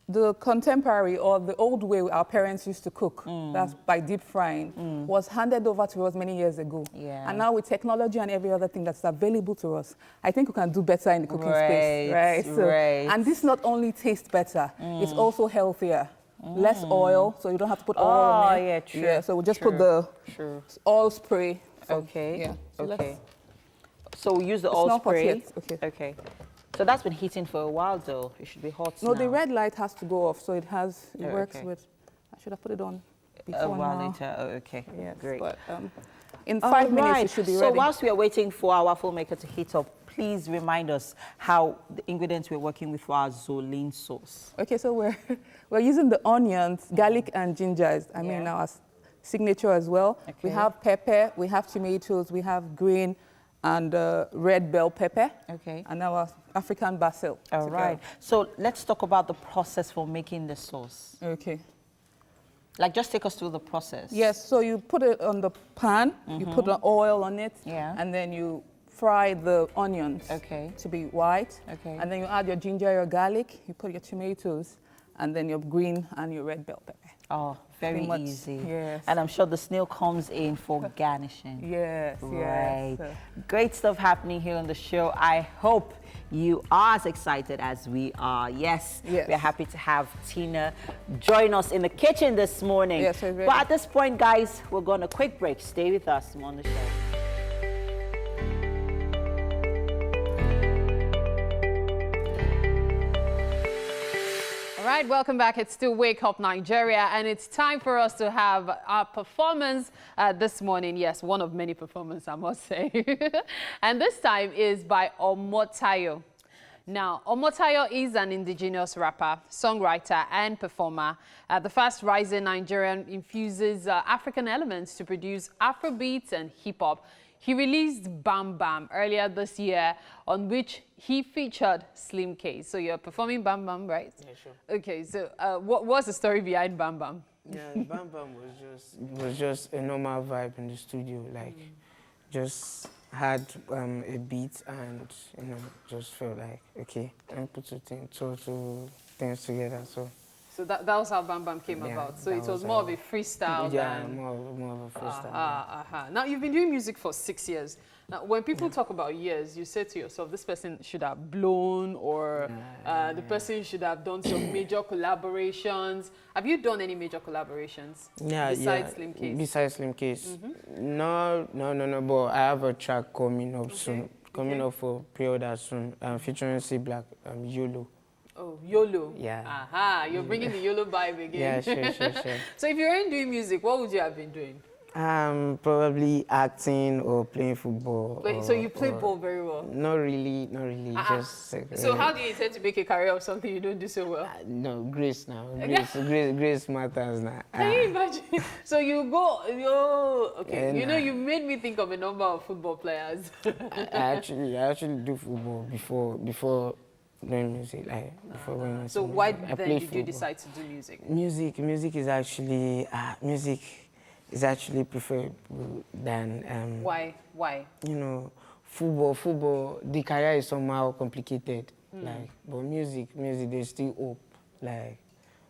The contemporary or the old way our parents used to cook, that's by deep frying, was handed over to us many years ago. Yeah. And now with technology and every other thing that's available to us, I think we can do better in the cooking space. Right. So, and this not only tastes better, it's also healthier. Less oil, so you don't have to put oil on it. Yeah, true. Yeah, so we just put the oil spray. Okay. Yeah. So so we use the oil spray. Okay. So that's been heating for a while, though. It should be hot now. No, the red light has to go off, so it works with. I should have put it on before a while now. later. Oh, okay. Yeah, great. But in 5 minutes, it should be ready. So whilst we are waiting for our waffle maker to heat up, please remind us how the ingredients we're working with for our Zolin sauce. Okay, so we're using the onions, garlic, and ginger. I mean, our signature as well. Okay. We have pepper, we have tomatoes, we have green and red bell pepper. Okay. And our African basil. All right. So let's talk about the process for making the sauce. Okay. Like, just take us through the process. Yes, so you put it on the pan, you put the oil on it, and then you fry the onions to be white. Okay. And then you add your ginger, your garlic, you put your tomatoes, and then your green and your red bell pepper. Oh, very easy. Yes. And I'm sure the snail comes in for garnishing. Yes, right. Yes. Great stuff happening here on the show. I hope you are as excited as we are. Yes. We're happy to have Tina join us in the kitchen this morning. Yes, but at this point, guys, we're going to quick break. Stay with us. I'm on the show. All right, welcome back. It's still Wake Up Nigeria, and it's time for us to have our performance this morning. Yes, one of many performances, I must say. And this time is by Omotayo. Now, Omotayo is an indigenous rapper, songwriter, and performer. The fast-rising Nigerian infuses African elements to produce Afrobeats and hip-hop. He released Bam Bam earlier this year, on which he featured Slim K. So you're performing Bam Bam, right? Yeah, sure. Okay, so what's the story behind Bam Bam? Yeah, Bam Bam was just a normal vibe in the studio. Like, just had a beat and, just felt like, okay, and put two things together. So that was how Bam Bam came about. So it was more of a freestyle. Yeah, more of a freestyle. Now, you've been doing music for 6 years. Now, when people talk about years, you say to yourself, this person should have blown, or the person should have done some major collaborations. Have you done any major collaborations? Besides Slim Case? Besides Slim Case. No, but I have a track coming up soon. Coming up for pre-order soon, featuring C Black, YOLO. Oh, YOLO. Yeah. Aha, you're bringing the YOLO vibe again. Yeah, sure. So if you weren't doing music, what would you have been doing? Probably acting or playing football. So you play ball very well? Not really. Just. So how do you intend to make a career of something you don't do so well? No, grace now. Grace matters now. Can you imagine? So you go, okay. You made me think of a number of football players. I actually do football before doing music, So why then did you decide to do music? Music is actually preferable than why? Football. The career is somehow complicated. But music, there's still hope.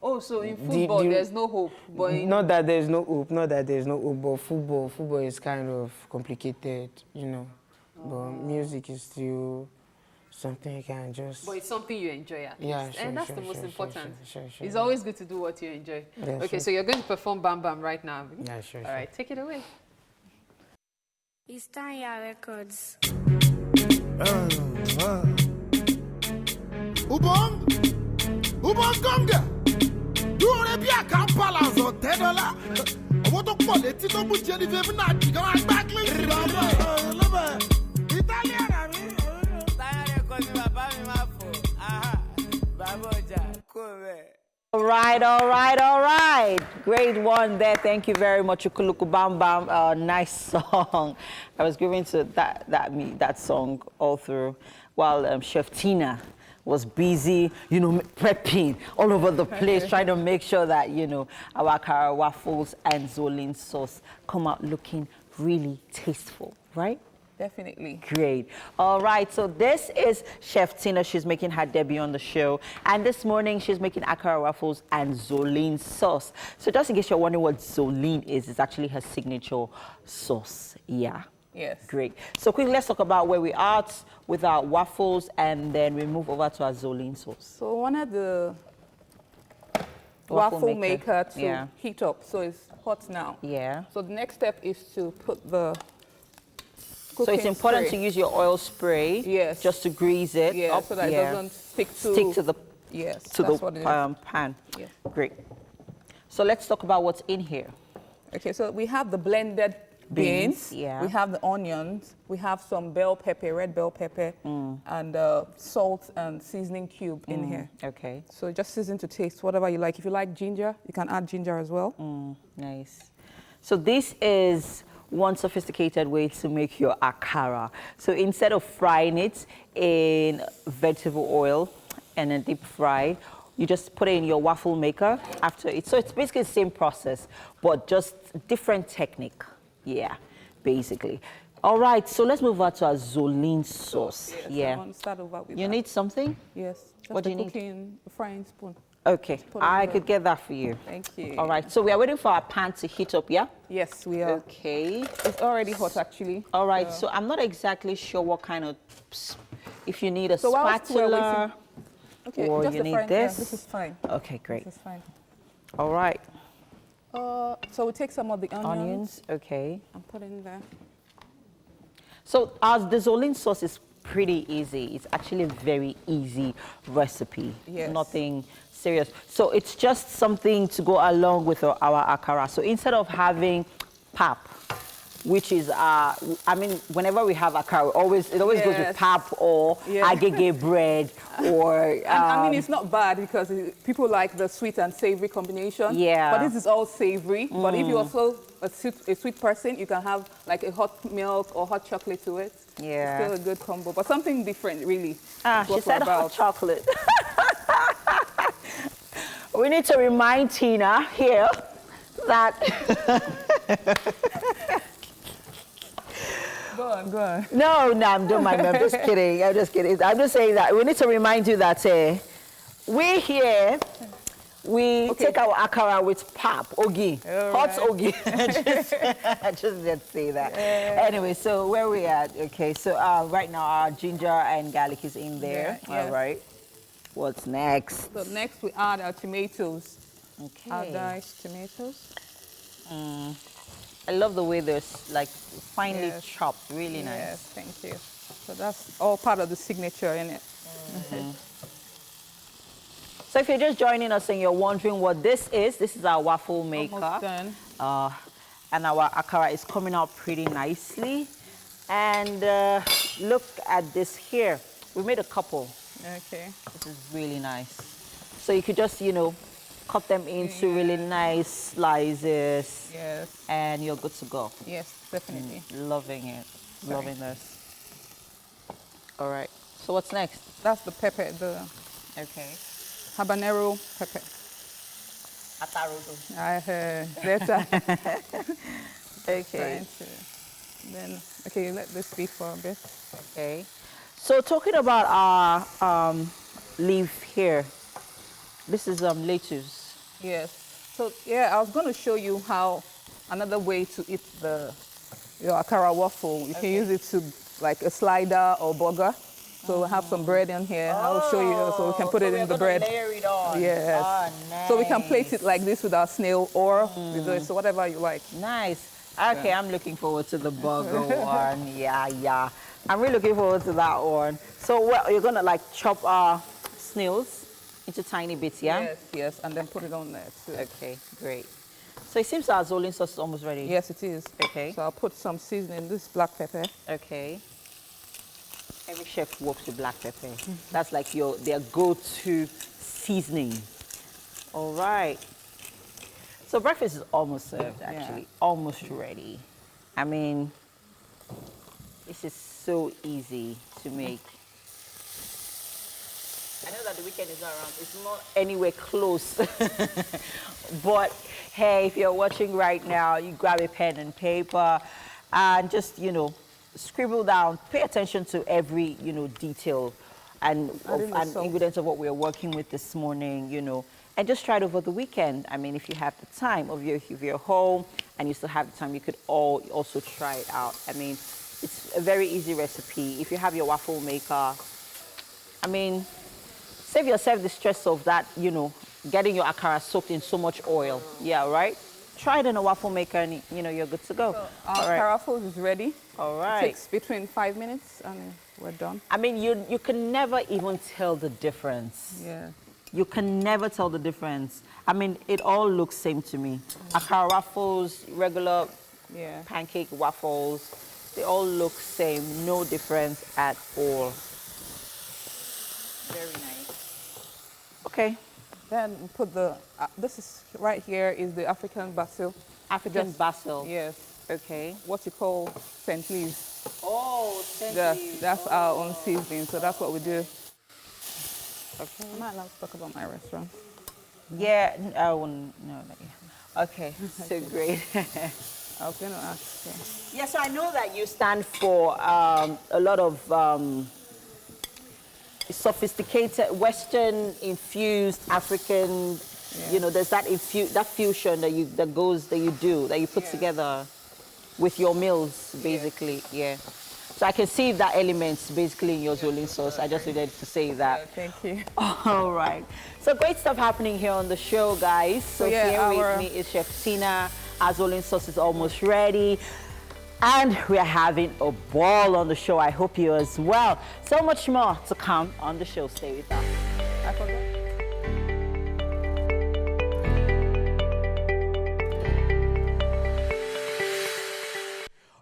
Oh, so in football there's no hope. But not that there's no hope, but football is kind of complicated, But music is still something you can just... But it's something you enjoy at least. Yeah, and that's the most important. Sure. It's always good to do what you enjoy. Yeah, okay, so you're going to perform Bam Bam right now. Yeah, sure. All right, take it away. It's Tanya Records. Ubon Gonga. You want to be a Kampala or $10? What to call it? Tito Bucci, the Venati, go back. Italian. All right. Great one there. Thank you very much, Ukuluku Bam Bam. Nice song. I was giving to that song all through while Chef Tina was busy, prepping all over the place, trying to make sure that, our Akara waffles and Zolin sauce come out looking really tasteful, right? Definitely. Great. All right, so this is Chef Tina. She's making her debut on the show. And this morning, she's making akara waffles and Zolene sauce. So just in case you're wondering what Zolene is, it's actually her signature sauce. Yeah. Yes. Great. So quickly, let's talk about where we are with our waffles, and then we move over to our Zolene sauce. So one of the waffle maker to heat up. So it's hot now. Yeah. So the next step is to put the So it's important to use your oil spray, just to grease it up, so that it doesn't stick to the pan. Yes. Great. So let's talk about what's in here. Okay, so we have the blended beans. Yeah. We have the onions. We have some bell pepper, red bell pepper, and salt and seasoning cube in here. Okay. So just season to taste, whatever you like. If you like ginger, you can add ginger as well. Nice. So this is one sophisticated way to make your akara. So instead of frying it in vegetable oil and then deep fry, you just put it in your waffle maker after it. So it's basically the same process, but just different technique. Yeah, basically. All right, so let's move on to our Zolene sauce. I want to start over with You need something? Yes. Just what do you need? Cooking frying spoon. Okay, I could get that for you. Thank you. All right, so we are waiting for our pan to heat up, yeah? Yes, we are. Okay. It's already hot, actually. All right, so I'm not exactly sure what kind of, if you need a So spatula or just you need frying, this. Yeah, this is fine. Okay, great. This is fine. All right. So we take some of the onions. Okay. And put in there. So the Zolene sauce is pretty easy. It's actually a very easy recipe. Yes. Nothing serious. So it's just something to go along with our akara. So instead of having pap, which is, I mean, whenever we have akara, it always goes with pap or agege bread or... I mean, it's not bad because people like the sweet and savory combination. Yeah. But this is all savory. But if you're also a sweet person, you can have like a hot milk or hot chocolate to it. Yeah. It's still a good combo, but something different, really. She said hot chocolate. We need to remind Tina here that... Go on. No, don't mind me. I'm just kidding. I'm just kidding. I'm just saying that we need to remind you that we here, we take our akara with pap, ogi, hot ogi. I just didn't say that. Anyway, so where we at? Okay, so right now our ginger and garlic is in there. All right. What's next? So next we add our tomatoes. Okay. Our diced tomatoes. I love the way they're like finely chopped, really nice. Yes, thank you. So that's all part of the signature in it. So if you're just joining us and you're wondering what this is our waffle maker. Almost done. And our akara is coming out pretty nicely. And look at this here. We made a couple. Okay. This is really nice. So you could just, cut them into really nice slices. Yes. And you're good to go. Yes, definitely. Loving it. Loving this. All right. So what's next? That's the pepper, okay, habanero pepper. Atarodo. I heard better. Okay. Then, okay, let this be for a bit. Okay. So talking about our leaf here, this is lettuce. Yes. So yeah, I was going to show you how another way to eat your akara waffle. You can use it to like a slider or burger. So we'll have some bread in here. I'll show you so we can put it in the bread. Layer it on. Yes. Nice. So we can plate it like this with our snail or with it, so whatever you like. Nice. Okay, I'm looking forward to the burger one. Yeah. I'm really looking forward to that one. So you're gonna like chop our snails into tiny bits, yeah? Yes, and then put it on there too. Okay, great. So it seems our Zolene sauce is almost ready. Yes, it is. Okay. So I'll put some seasoning, this black pepper. Okay. Every chef works with black pepper. That's like their go-to seasoning. All right. So breakfast is almost served, actually. Almost ready. I mean, this is so easy to make. I know that the weekend is not around. It's not anywhere close. But hey, if you're watching right now, you grab a pen and paper and just, scribble down, pay attention to every, detail and ingredients of what we're working with this morning, and just try it over the weekend. I mean, if you have the time, if you're home and you still have the time, you could also try it out. I mean, it's a very easy recipe. If you have your waffle maker, I mean, save yourself the stress of that, getting your akara soaked in so much oil. Yeah, right? Try it in a waffle maker and, you're good to go. So our waffles is ready. All right. It takes between 5 minutes and we're done. I mean, you can never even tell the difference. Yeah. You can never tell the difference. I mean, it all looks same to me. Akara waffles, regular pancake waffles, they all look same, no difference at all. Very nice. Okay. Then put the, this is right here is the African basil. African basil? Yes. Okay. What you call St. Leaves. Oh, St. Leaves. That's our own seasoning, so that's what we do. Okay. I'm not allowed to talk about my restaurant. Yeah, no. Okay, so great. I was going to ask. Yeah, so I know that you stand for a lot of sophisticated, Western-infused African. There's that fusion that you put together with your meals, basically. Yeah. So I can see that element basically in your Zolin sauce. I just needed to say that. Thank you. All right. So great stuff happening here on the show, guys. So here with me is Chef Tina. Our Zolin sauce is almost ready. And we are having a ball on the show. I hope you as well. So much more to come on the show. Stay with us. I forgot.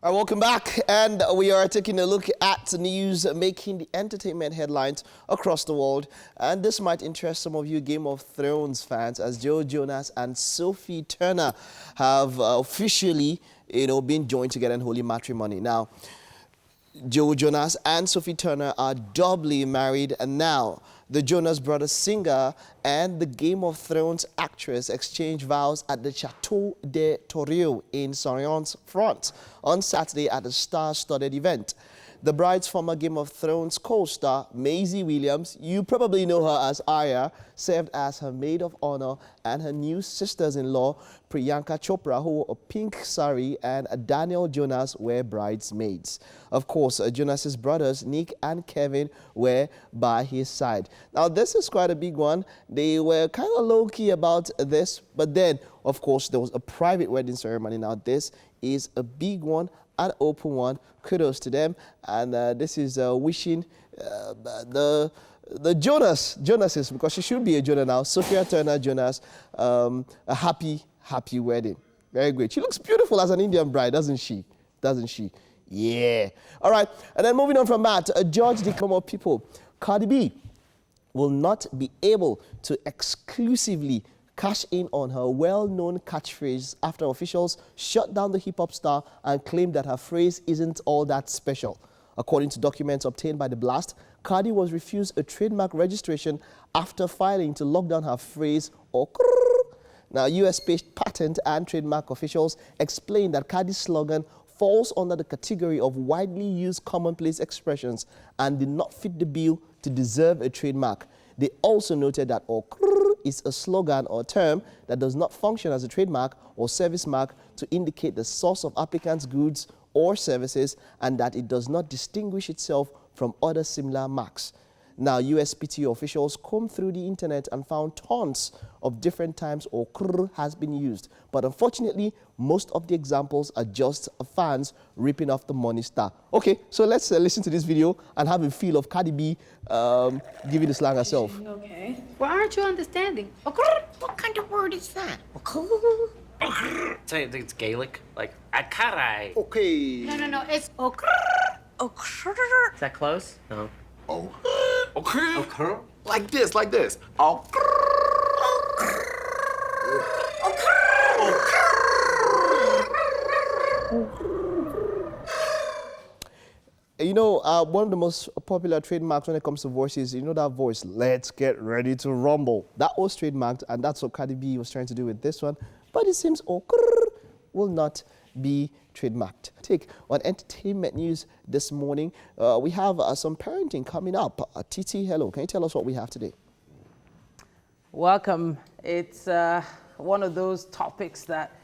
All right, welcome back, and we are taking a look at news making the entertainment headlines across the world. And this might interest some of you Game of Thrones fans, as Joe Jonas and Sophie Turner have officially, been joined together in holy matrimony. Now, Joe Jonas and Sophie Turner are doubly married, and now the Jonas Brothers singer and the Game of Thrones actress exchanged vows at the Chateau de Torrio in Sorion's front on Saturday at a star-studded event. The bride's former Game of Thrones co-star, Maisie Williams, you probably know her as Arya, served as her maid of honor, and her new sisters-in-law, Priyanka Chopra, who wore a pink sari, and Daniel Jonas were bridesmaids. Of course, Jonas's brothers, Nick and Kevin, were by his side. Now, this is quite a big one. They were kind of low-key about this, but then, of course, there was a private wedding ceremony. Now, this is a big one, an open one. Kudos to them, and this is wishing the Jonases, because she should be a Jonah now, Sophia Turner Jonas, a happy wedding. Very great. She looks beautiful as an Indian bride, doesn't she? Yeah. All right, and then moving on from that, George the Come Up people, Cardi B will not be able to exclusively cash in on her well-known catchphrase after officials shut down the hip-hop star and claimed that her phrase isn't all that special. According to documents obtained by The Blast, Cardi was refused a trademark registration after filing to lock down her phrase or krrr. Now, US-based patent and trademark officials explained that Cardi's slogan falls under the category of widely used commonplace expressions and did not fit the bill to deserve a trademark. They also noted that or krrr is a slogan or term that does not function as a trademark or service mark to indicate the source of applicants' goods or services, and that it does not distinguish itself from other similar marks. Now, USPTO officials combed through the internet and found tons of different times or krrr has been used. But unfortunately, most of the examples are just fans ripping off the money star. Okay, so let's listen to this video and have a feel of Cardi B giving the slang herself. Okay. Well, aren't you understanding? What kind of word is that? Tell you, I think it's Gaelic, like akarai. Okay. No, it's Is that close? No. Okay. Like this. You know, one of the most popular trademarks when it comes to voices, that voice, let's get ready to rumble. That was trademarked, and that's what Cardi B was trying to do with this one. But it seems will not be trademarked. Take on entertainment news this morning, we have some parenting coming up. Titi, hello. Can you tell us what we have today? Welcome. It's one of those topics that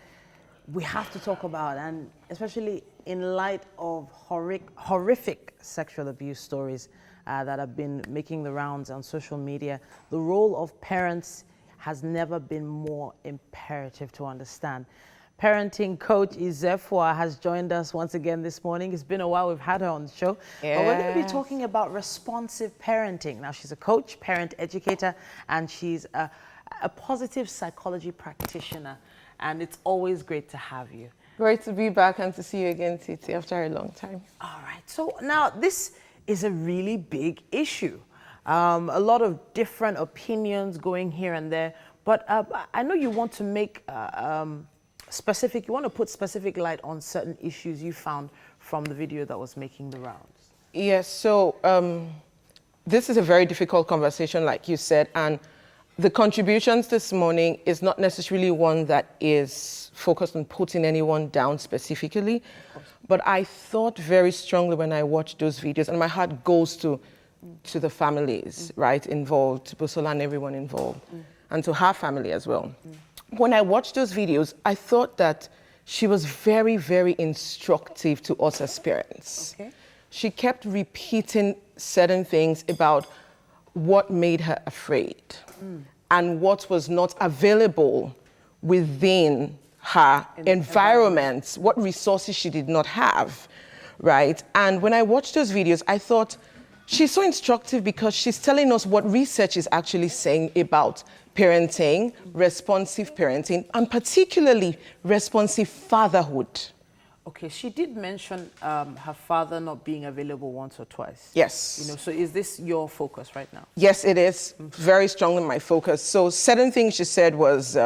we have to talk about, and especially in light of horrific sexual abuse stories that have been making the rounds on social media. The role of parents has never been more imperative to understand. Parenting coach Izefua has joined us once again this morning. It's been a while we've had her on the show. Yes. But we're going to be talking about responsive parenting. Now, she's a coach, parent educator, and she's a positive psychology practitioner. And it's always great to have you. Great to be back and to see you again, Titi, after a long time. All right. So now this is a really big issue. A lot of different opinions going here and there. But I know you want to make you want to put specific light on certain issues you found from the video that was making the rounds. Yes. So this is a very difficult conversation, like you said. And the contributions this morning is not necessarily one that is focused on putting anyone down specifically, but I thought very strongly when I watched those videos, and my heart goes to the families, right, involved, to Busola and everyone involved, and to her family as well. When I watched those videos, I thought that she was very, very instructive to us as parents. Okay. She kept repeating certain things about what made her afraid and what was not available within her environment, what resources she did not have, right? And when I watched those videos, I thought she's so instructive because she's telling us what research is actually saying about parenting, responsive parenting, and particularly responsive fatherhood. Okay, she did mention her father not being available once or twice. Yes. You know, so is this your focus right now? Yes, it is very strongly my focus. So certain things she said was,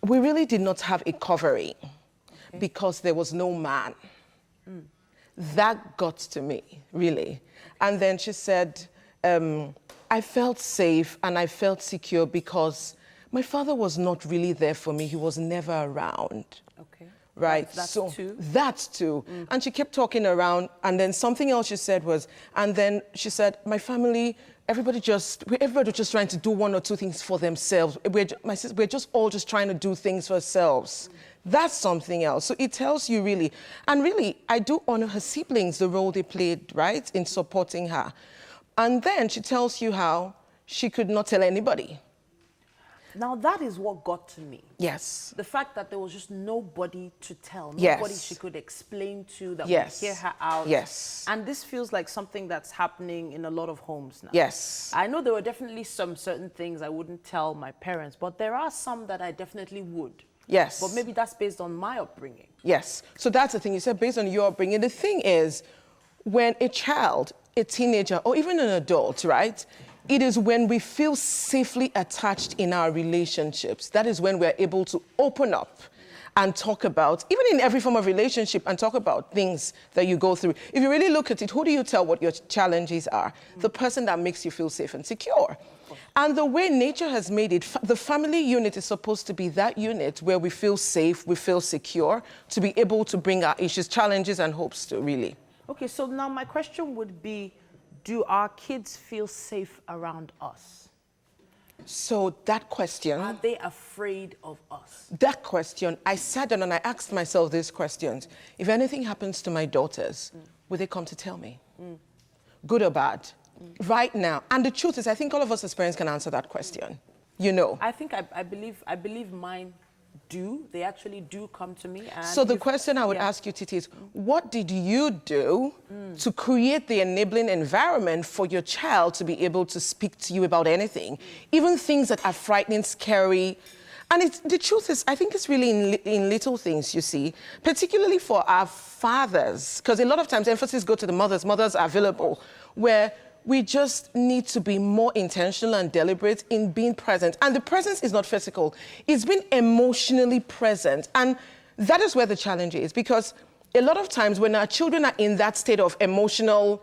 we really did not have a covering because there was no man. That got to me, really. And then she said, I felt safe and I felt secure because my father was not really there for me. He was never around. Okay. Right. That's two. And she kept talking around, and then something else she said was, and then she said, my family, everybody was just trying to do one or two things for themselves. We're just all just trying to do things for ourselves. That's something else. So it tells you really, and really, I do honor her siblings, the role they played, right, in supporting her. And then she tells you how she could not tell anybody. Now that is what got to me. Yes. The fact that there was just nobody to tell, nobody she could explain to that would hear her out. Yes. And this feels like something that's happening in a lot of homes now. Yes. I know there were definitely some certain things I wouldn't tell my parents, but there are some that I definitely would. Yes. But maybe that's based on my upbringing. Yes. So that's the thing. You said based on your upbringing. The thing is, when a child, a teenager, or even an adult, right, it is when we feel safely attached in our relationships. That is when we're able to open up and talk about, even in every form of relationship, and talk about things that you go through. If you really look at it, who do you tell what your challenges are? The person that makes you feel safe and secure. And the way nature has made it, the family unit is supposed to be that unit where we feel safe, we feel secure, to be able to bring our issues, challenges, and hopes to, really. Okay, so now my question would be, do our kids feel safe around us? So that question... Are they afraid of us? That question, I sat down and I asked myself these questions. If anything happens to my daughters, will they come to tell me? Good or bad? Right now. And the truth is, I think all of us as parents can answer that question. You know. I think I believe mine do. They actually do come to me. And so the question I would ask you, Titi, is what did you do to create the enabling environment for your child to be able to speak to you about anything, even things that are frightening, scary? And the truth is, I think it's really in little things, you see, particularly for our fathers, because a lot of times emphasis go to the mothers. Mothers are available, where we just need to be more intentional and deliberate in being present. And the presence is not physical. It's being emotionally present. And that is where the challenge is, because a lot of times when our children are in that state of emotional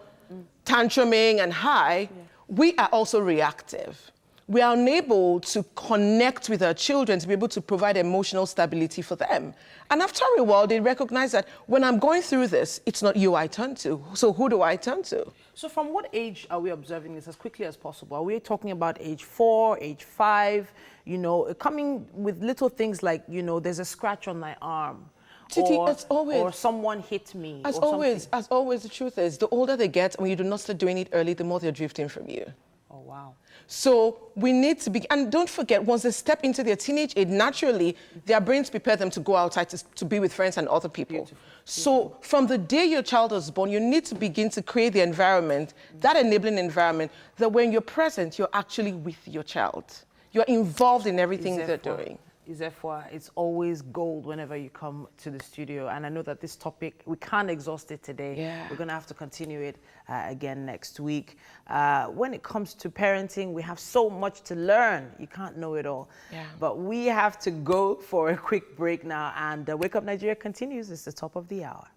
tantruming and high, we are also reactive. we are unable to connect with our children to be able to provide emotional stability for them. And after a while, they recognize that when I'm going through this, it's not you I turn to. So who do I turn to? So from what age are we observing this as quickly as possible? Are we talking about age 4, age 5, you know, coming with little things like, you know, there's a scratch on my arm? Titi, as always, or someone hit me. As always, the truth is, the older they get, when you do not start doing it early, the more they're drifting from you. Oh, wow. So we need to be, and don't forget, once they step into their teenage age, naturally, their brains prepare them to go outside to be with friends and other people. Beautiful. So from the day your child is born, you need to begin to create the environment, that enabling environment, that when you're present, you're actually with your child. You're involved in everything they're doing. Izefwa, it's always gold whenever you come to the studio. And I know that this topic, we can't exhaust it today. Yeah. We're going to have to continue it again next week. When it comes to parenting, we have so much to learn. You can't know it all. Yeah. But we have to go for a quick break now. And Wake Up Nigeria continues. It's the top of the hour.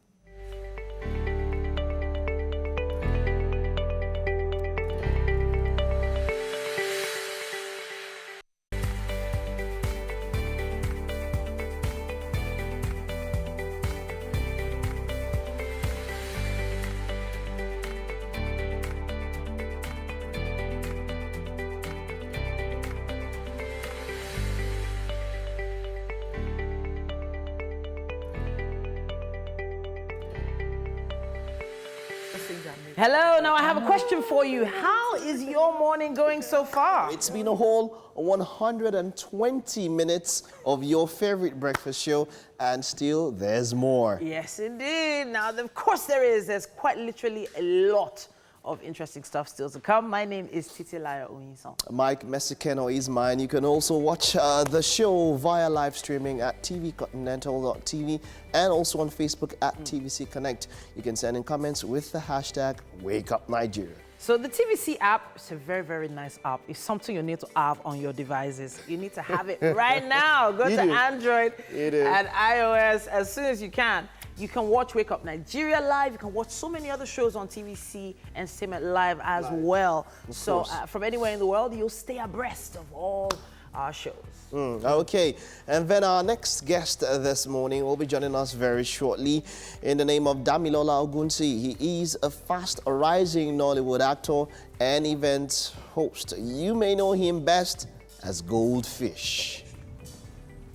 Hello, now I have a question for you. How is your morning going so far? It's been a whole 120 minutes of your favorite breakfast show, and still there's more. Yes, indeed. Now, of course there is. There's quite literally a lot of interesting stuff still to come. My name is Titilayo Onyison. Mike Mesikeno is mine. You can also watch the show via live streaming at tvcontinental.tv and also on Facebook at TVC Connect. You can send in comments with the hashtag WakeUpNigeria. So the TVC app is a very, very nice app. It's something you need to have on your devices. You need to have it right now. Go to Android and iOS as soon as you can. You can watch Wake Up Nigeria live. You can watch so many other shows on TVC Entertainment Live as well. So from anywhere in the world, you'll stay abreast of all our shows. Okay, and then our next guest this morning will be joining us very shortly in the name of Damilola Ogunsi. He is a fast-rising Nollywood actor and event host. You may know him best as Goldfish.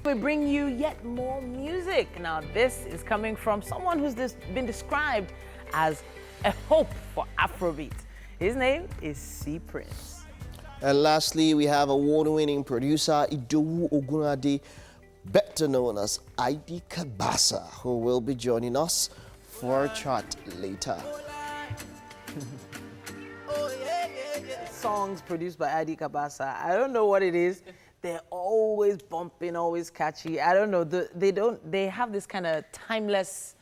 We bring you yet more music. Now, this is coming from someone who's been described as a hope for Afrobeat. His name is C Prince. And lastly, we have award-winning producer Idowu Ogunade, better known as ID Kabasa, who will be joining us for a chat later. Songs produced by ID Kabasa. I don't know what it is. They're always bumping, always catchy. I don't know. They have this kind of timeless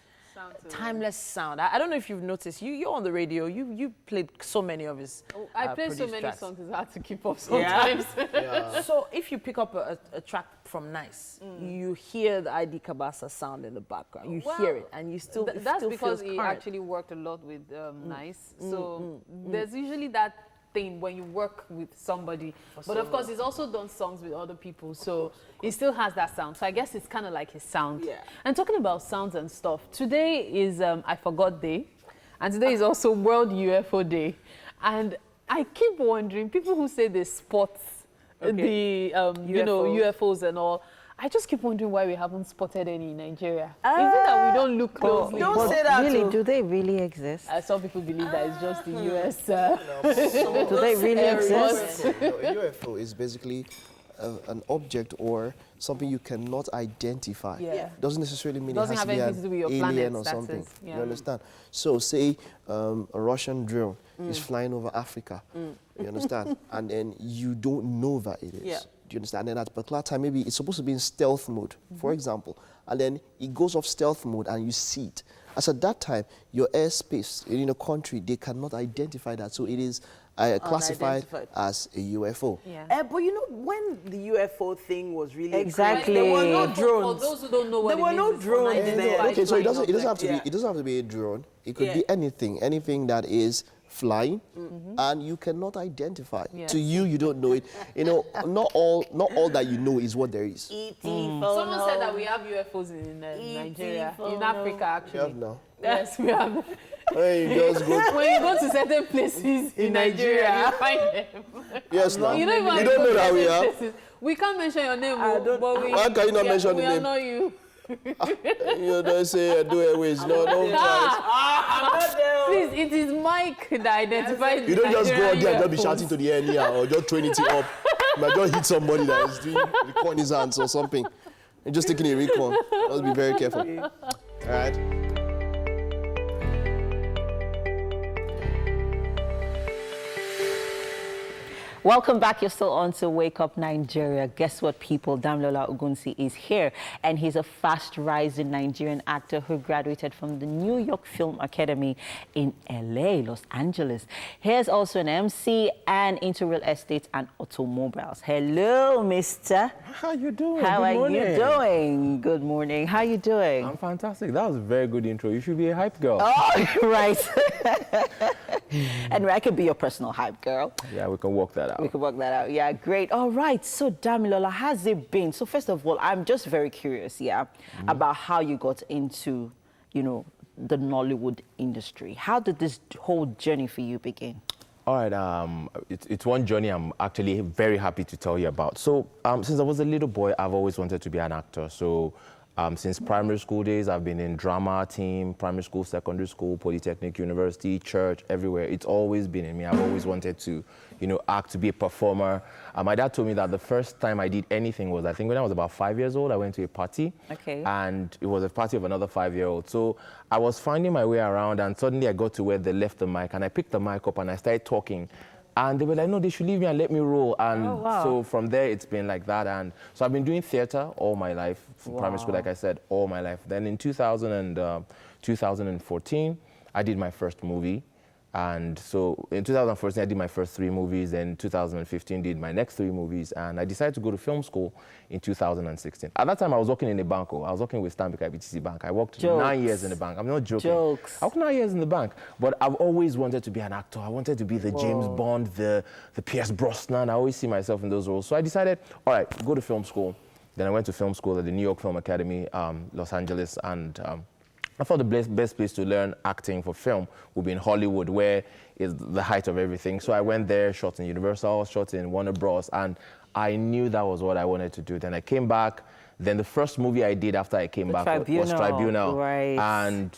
sound. I don't know if you've noticed. You're on the radio. You played so many of his. I play so many songs. It's hard to keep up sometimes. Yeah. So if you pick up a track from Nice, you hear the ID Kabasa sound in the background. You hear it, and you still. That's because he actually worked a lot with Nice. So there's usually that thing when you work with somebody, but of course he's also done songs with other people, so he still has that sound. So I guess it's kind of like his sound. Yeah. And talking about sounds and stuff, today is I Forgot Day, and today is also World UFO Day, and I keep wondering, people who say they spot the you know, UFOs and all, I just keep wondering why we haven't spotted any in Nigeria. Is it that we don't look closely? Don't say that. Really, do they really exist? Some people believe that it's just the US. Do they really exist? UFO is basically an object or something you cannot identify. Yeah. Doesn't necessarily mean it has to be an alien or something. You understand? So say a Russian drone is flying over Africa. You understand? And then you don't know that it is. Yeah. Do you understand? And at a particular time, maybe it's supposed to be in stealth mode, for example, and then it goes off stealth mode and you see it. As at that time, your airspace in a country, they cannot identify that. So it is classified as a UFO. Yeah. But you know, when the UFO thing was really exactly, there were no drones. For those who don't know what there were no drones there. Okay, so it doesn't have to be a drone. It could be anything that is flying, and you cannot identify. To you, you don't know it. You know, not all that you know is what there is. Someone said that we have UFOs in Nigeria, in Africa, actually. We have now. Yes, we have. When you just go when you go to certain places in Nigeria, you find them. Yes, now. You don't know that we have. Places. We can't mention your name, but we. Why can you not mention the name? We are not you. You don't say do it ways. No, don't try. Please, it is Mike that identifies. You don't just go out there and just be shouting to the air here or just throwing it up. You might just hit somebody that is doing recon in his hands or something. And just taking a recon. Must be very careful. All right. Welcome back. You're still on to Wake Up Nigeria. Guess what, people? Damilola Ogunsi is here, and he's a fast-rising Nigerian actor who graduated from the New York Film Academy in LA, Los Angeles. He's also an MC and into real estate and automobiles. Hello, mister. How you doing? How are you doing? Good morning. How are you doing? I'm fantastic. That was a very good intro. You should be a hype girl. Oh, right. Anyway, I could be your personal hype girl. Yeah, we can work that out. We can work that out. Yeah, great. All right. So, Damilola, how's it been? So, first of all, I'm just very curious, about how you got into, you know, the Nollywood industry. How did this whole journey for you begin? All right, it's one journey I'm actually very happy to tell you about. So, since I was a little boy, I've always wanted to be an actor. So, since primary school days, I've been in drama team, primary school, secondary school, polytechnic, university, church, everywhere. It's always been in me. I've always wanted to, you know, act, to be a performer. My dad told me that the first time I did anything was, I think when I was about 5 years old, I went to a party. Okay. And it was a party of another 5-year-old. So I was finding my way around, and suddenly I got to where they left the mic, and I picked the mic up and I started talking. And they were like, no, they should leave me and let me roll. And so from there, it's been like that. And so I've been doing theater all my life, from primary school, like I said, all my life. Then in 2014, I did my first movie. And so in 2014, I did my first 3 movies. Then 2015, did my next 3 movies. And I decided to go to film school in 2016. At that time, I was working in a bank. I was working with Stanbic IBTC Bank. I worked 9 years in the bank. I'm not joking. Jokes. I worked 9 years in the bank. But I've always wanted to be an actor. I wanted to be the James Bond, the Pierce Brosnan. I always see myself in those roles. So I decided, all right, go to film school. Then I went to film school at the New York Film Academy, Los Angeles. And I thought the best place to learn acting for film would be in Hollywood, where is the height of everything. So I went there, shot in Universal, shot in Warner Bros. And I knew that was what I wanted to do. Then I came back. Then the first movie I did after I came back was Tribunal. Right. And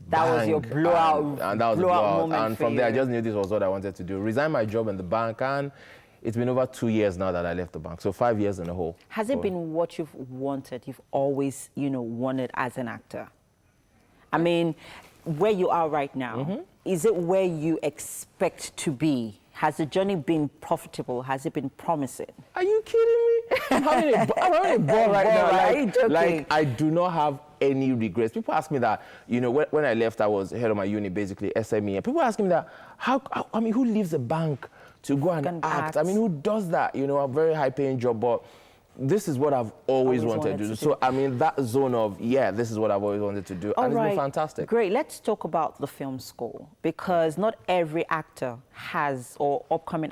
that was your blowout. And that was a blowout. Moment and from there, I just knew this was what I wanted to do. Resigned my job in the bank, and it's been over 2 years now that I left the bank. So 5 years in a whole. Has it been what you've wanted? You've always, you know, wanted as an actor? I mean, where you are right now, is it where you expect to be? Has the journey been profitable? Has it been promising? Are you kidding me? I'm having a ball right now. Like, I do not have any regrets. People ask me that, you know, when I left, I was head of my uni, basically, SME. And people ask me that, I mean, who leaves a bank to go and act? I mean, who does that? You know, a very high-paying job, but this is what I've always wanted to do. So, I mean, that zone of, this is what I've always wanted to do. And it's been fantastic. Great. Let's talk about the film school, because not every actor has, or upcoming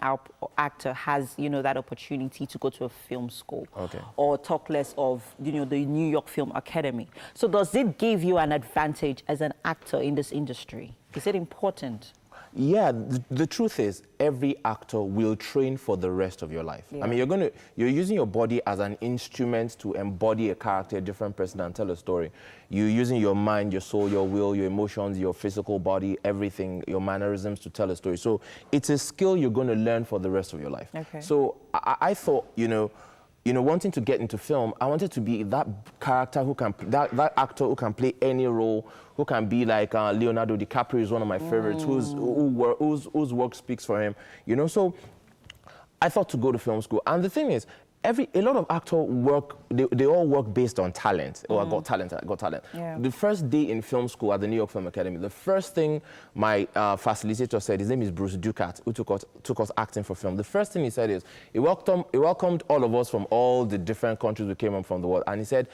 actor has, you know, that opportunity to go to a film school. Okay. Or talk less of, you know, the New York Film Academy. So does it give you an advantage as an actor in this industry? Is it important? Yeah, the truth is, every actor will train for the rest of your life. Yeah. I mean, you're using your body as an instrument to embody a character, a different person, and tell a story. You're using your mind, your soul, your will, your emotions, your physical body, everything, your mannerisms to tell a story. So it's a skill you're going to learn for the rest of your life. Okay. So I thought, you know, wanting to get into film, I wanted to be that character who can, that actor who can play any role, who can be like Leonardo DiCaprio is one of my favorites, whose work speaks for him, you know. So I thought to go to film school, and the thing is, a lot of actors work, they all work based on talent. Oh, I got talent. Yeah. The first day in film school at the New York Film Academy, the first thing my facilitator said, his name is Bruce Ducat, who took us acting for film. The first thing he said is, he welcomed all of us from all the different countries we came from the world, and he said,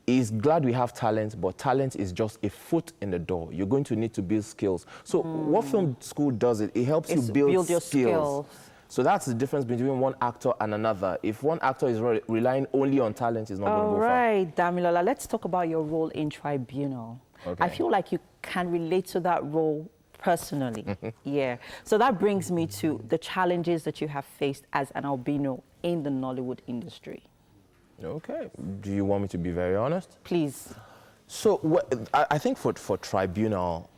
he's glad we have talent, but talent is just a foot in the door. You're going to need to build skills. So what film school does it helps you build your skills. So that's the difference between one actor and another. If one actor is relying only on talent, it's not going to go far. All right, Damilola, let's talk about your role in Tribunal. Okay. I feel like you can relate to that role personally. Yeah. So that brings me to the challenges that you have faced as an albino in the Nollywood industry. Okay. Do you want me to be very honest? Please. So I think for Tribunal,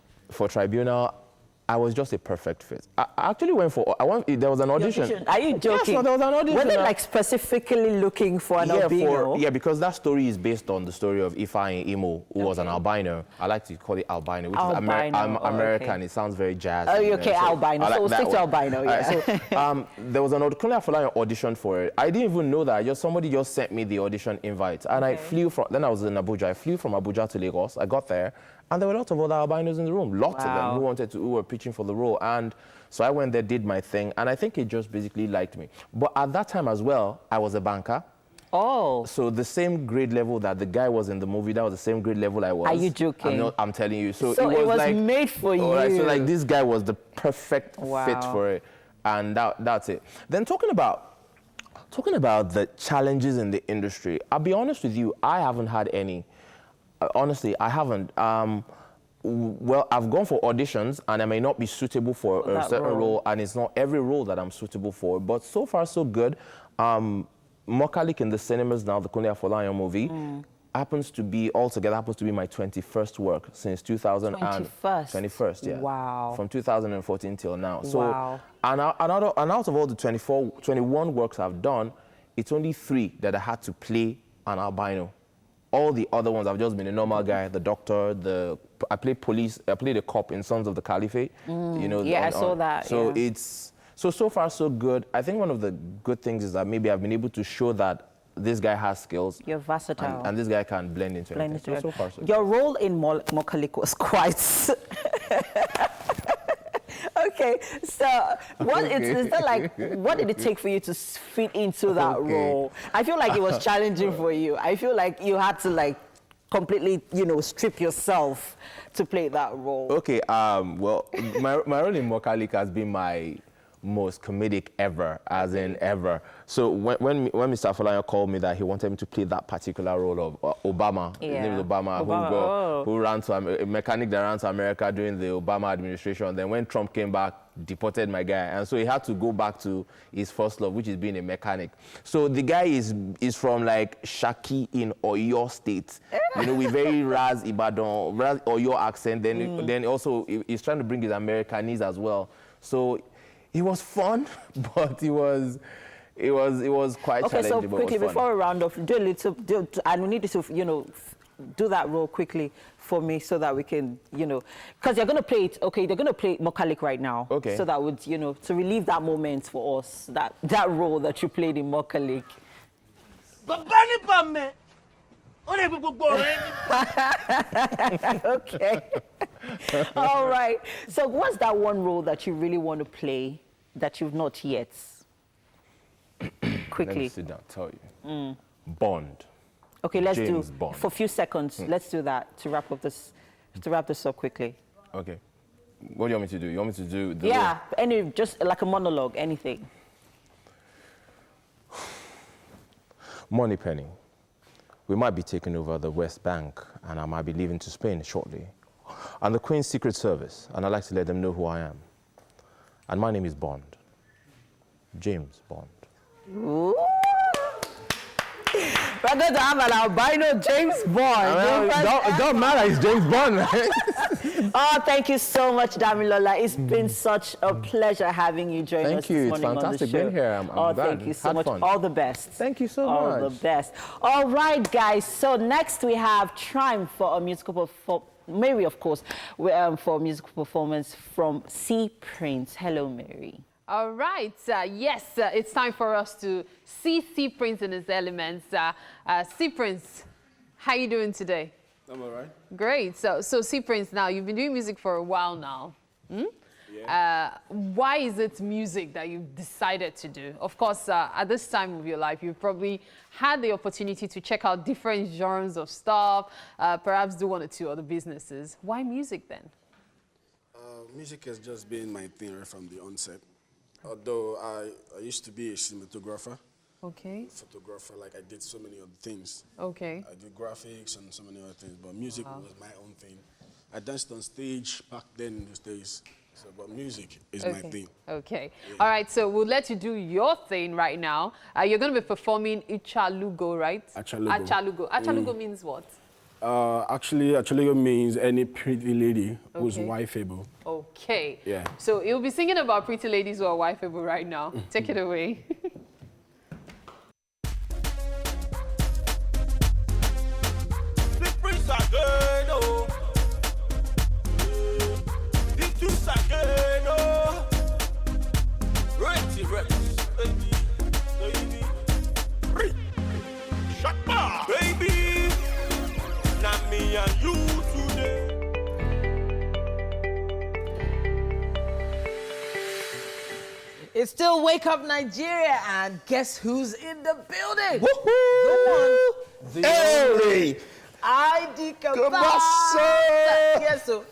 I was just a perfect fit. I actually went for, there was an audition. Are you joking? Yes, there was an audition. Were they like specifically looking for an albino? Yeah, because that story is based on the story of Ifeanyi Imo, who was an albino. I like to call it albino, which is American. Okay. It sounds very jazzy. Oh, okay, albino. So we'll stick to albino, yeah. So there was an audition for it. I didn't even know that. Somebody just sent me the audition invite. And I flew then I was in Abuja. I flew from Abuja to Lagos. I got there. And there were lots of other albinos in the room, lots of them who were pitching for the role. And so I went there, did my thing, and I think it just basically liked me. But at that time as well, I was a banker. Oh. So the same grade level that the guy was in the movie, that was the same grade level I was. Are you joking? I'm telling you. So it was like, made for you. Right, so like this guy was the perfect fit for it. And that's it. Then talking about the challenges in the industry, I'll be honest with you, I haven't had any. Honestly, I haven't. Well, I've gone for auditions, and I may not be suitable for a certain role, and it's not every role that I'm suitable for. But so far, so good. Mokalik in the cinemas now, the Kunle Afolayan movie, happens to be my 21st work since 2000. 21st, yeah. Wow. From 2014 till now. So, wow. And out of all the 21 works I've done, it's only 3 that I had to play an albino. All the other ones, I've just been a normal guy, the doctor, I played police, I played a cop in Sons of the Caliphate. You know, I saw that. So it's, so far so good. I think one of the good things is that maybe I've been able to show that this guy has skills. You're versatile. And this guy can blend into anything. So far so good. Your role in Mokalik was quite... Okay, so what did it take for you to fit into that role? I feel like it was challenging for you. I feel like you had to completely, strip yourself to play that role. Okay, well, my role in Mokalik has been my most comedic ever, as in ever. So when Mr. Afolayan called me that he wanted me to play that particular role of Obama, his name is Obama. Who ran to a mechanic that ran to America during the Obama administration. Then when Trump came back, deported my guy, and so he had to go back to his first love, which is being a mechanic. So the guy is from like Shaki in Oyo State, with very Raz Ibadan, Raz Oyo accent. Then also he's trying to bring his Americanese as well. So it was fun, but it was quite challenging. Okay, so quickly before we round off, and we need you to do that role quickly for me so that we can, because you're going to play it. Okay, they're going to play Mokalik right now. Okay. So that would, to relieve that moment for us, that role that you played in Mokalik. Okay. All right. So what's that one role that you really want to play that you've not yet? Quickly. Let me sit down, tell you. Bond. Okay, let's James do Bond. for a few seconds. Let's do that to wrap this up quickly. Okay. What do you want me to do? You want me to do the just like a monologue, anything. Moneypenny. We might be taking over the West Bank, and I might be leaving to Spain shortly. I'm the Queen's Secret Service, and I'd like to let them know who I am. And my name is Bond. James Bond. Ooh. We're going to have an albino James Bond. It don't matter, it's James Bond, right? Oh, thank you so much, Damilola. It's been such a pleasure having you join us this morning on the show. Thank you. It's fantastic being here. I'm glad. Thank you so much. Fun. All the best. Thank you so much. All the best. All right, guys. So next we have Triumph for a musical performance. Mary, of course, for a musical performance from C Prince. Hello, Mary. All right. Yes, it's time for us to see C Prince in his elements. C Prince, how you doing today? I'm all right. Great. So C Prince, now you've been doing music for a while now. Why is it music that you've decided to do? Of course, at this time of your life, you've probably had the opportunity to check out different genres of stuff, perhaps do one or two other businesses. Why music then? Music has just been my thing right from the onset. Although I used to be a cinematographer. Okay. Photographer, like I did so many other things. Okay. I did graphics and so many other things, but music was my own thing. I danced on stage back then in those days, so, but music is my thing. Okay. Yeah. All right, so we'll let you do your thing right now. You're going to be performing Achalugo, right? Achalugo. Achalugo. Achalugo means what? Actually, Achalugo means any pretty lady who's wifeable. Okay. Yeah. So you'll be singing about pretty ladies who are wifeable right now. Take it away. It's still Wake Up Nigeria, and guess who's in the building? Woohoo! The only ID Yes, so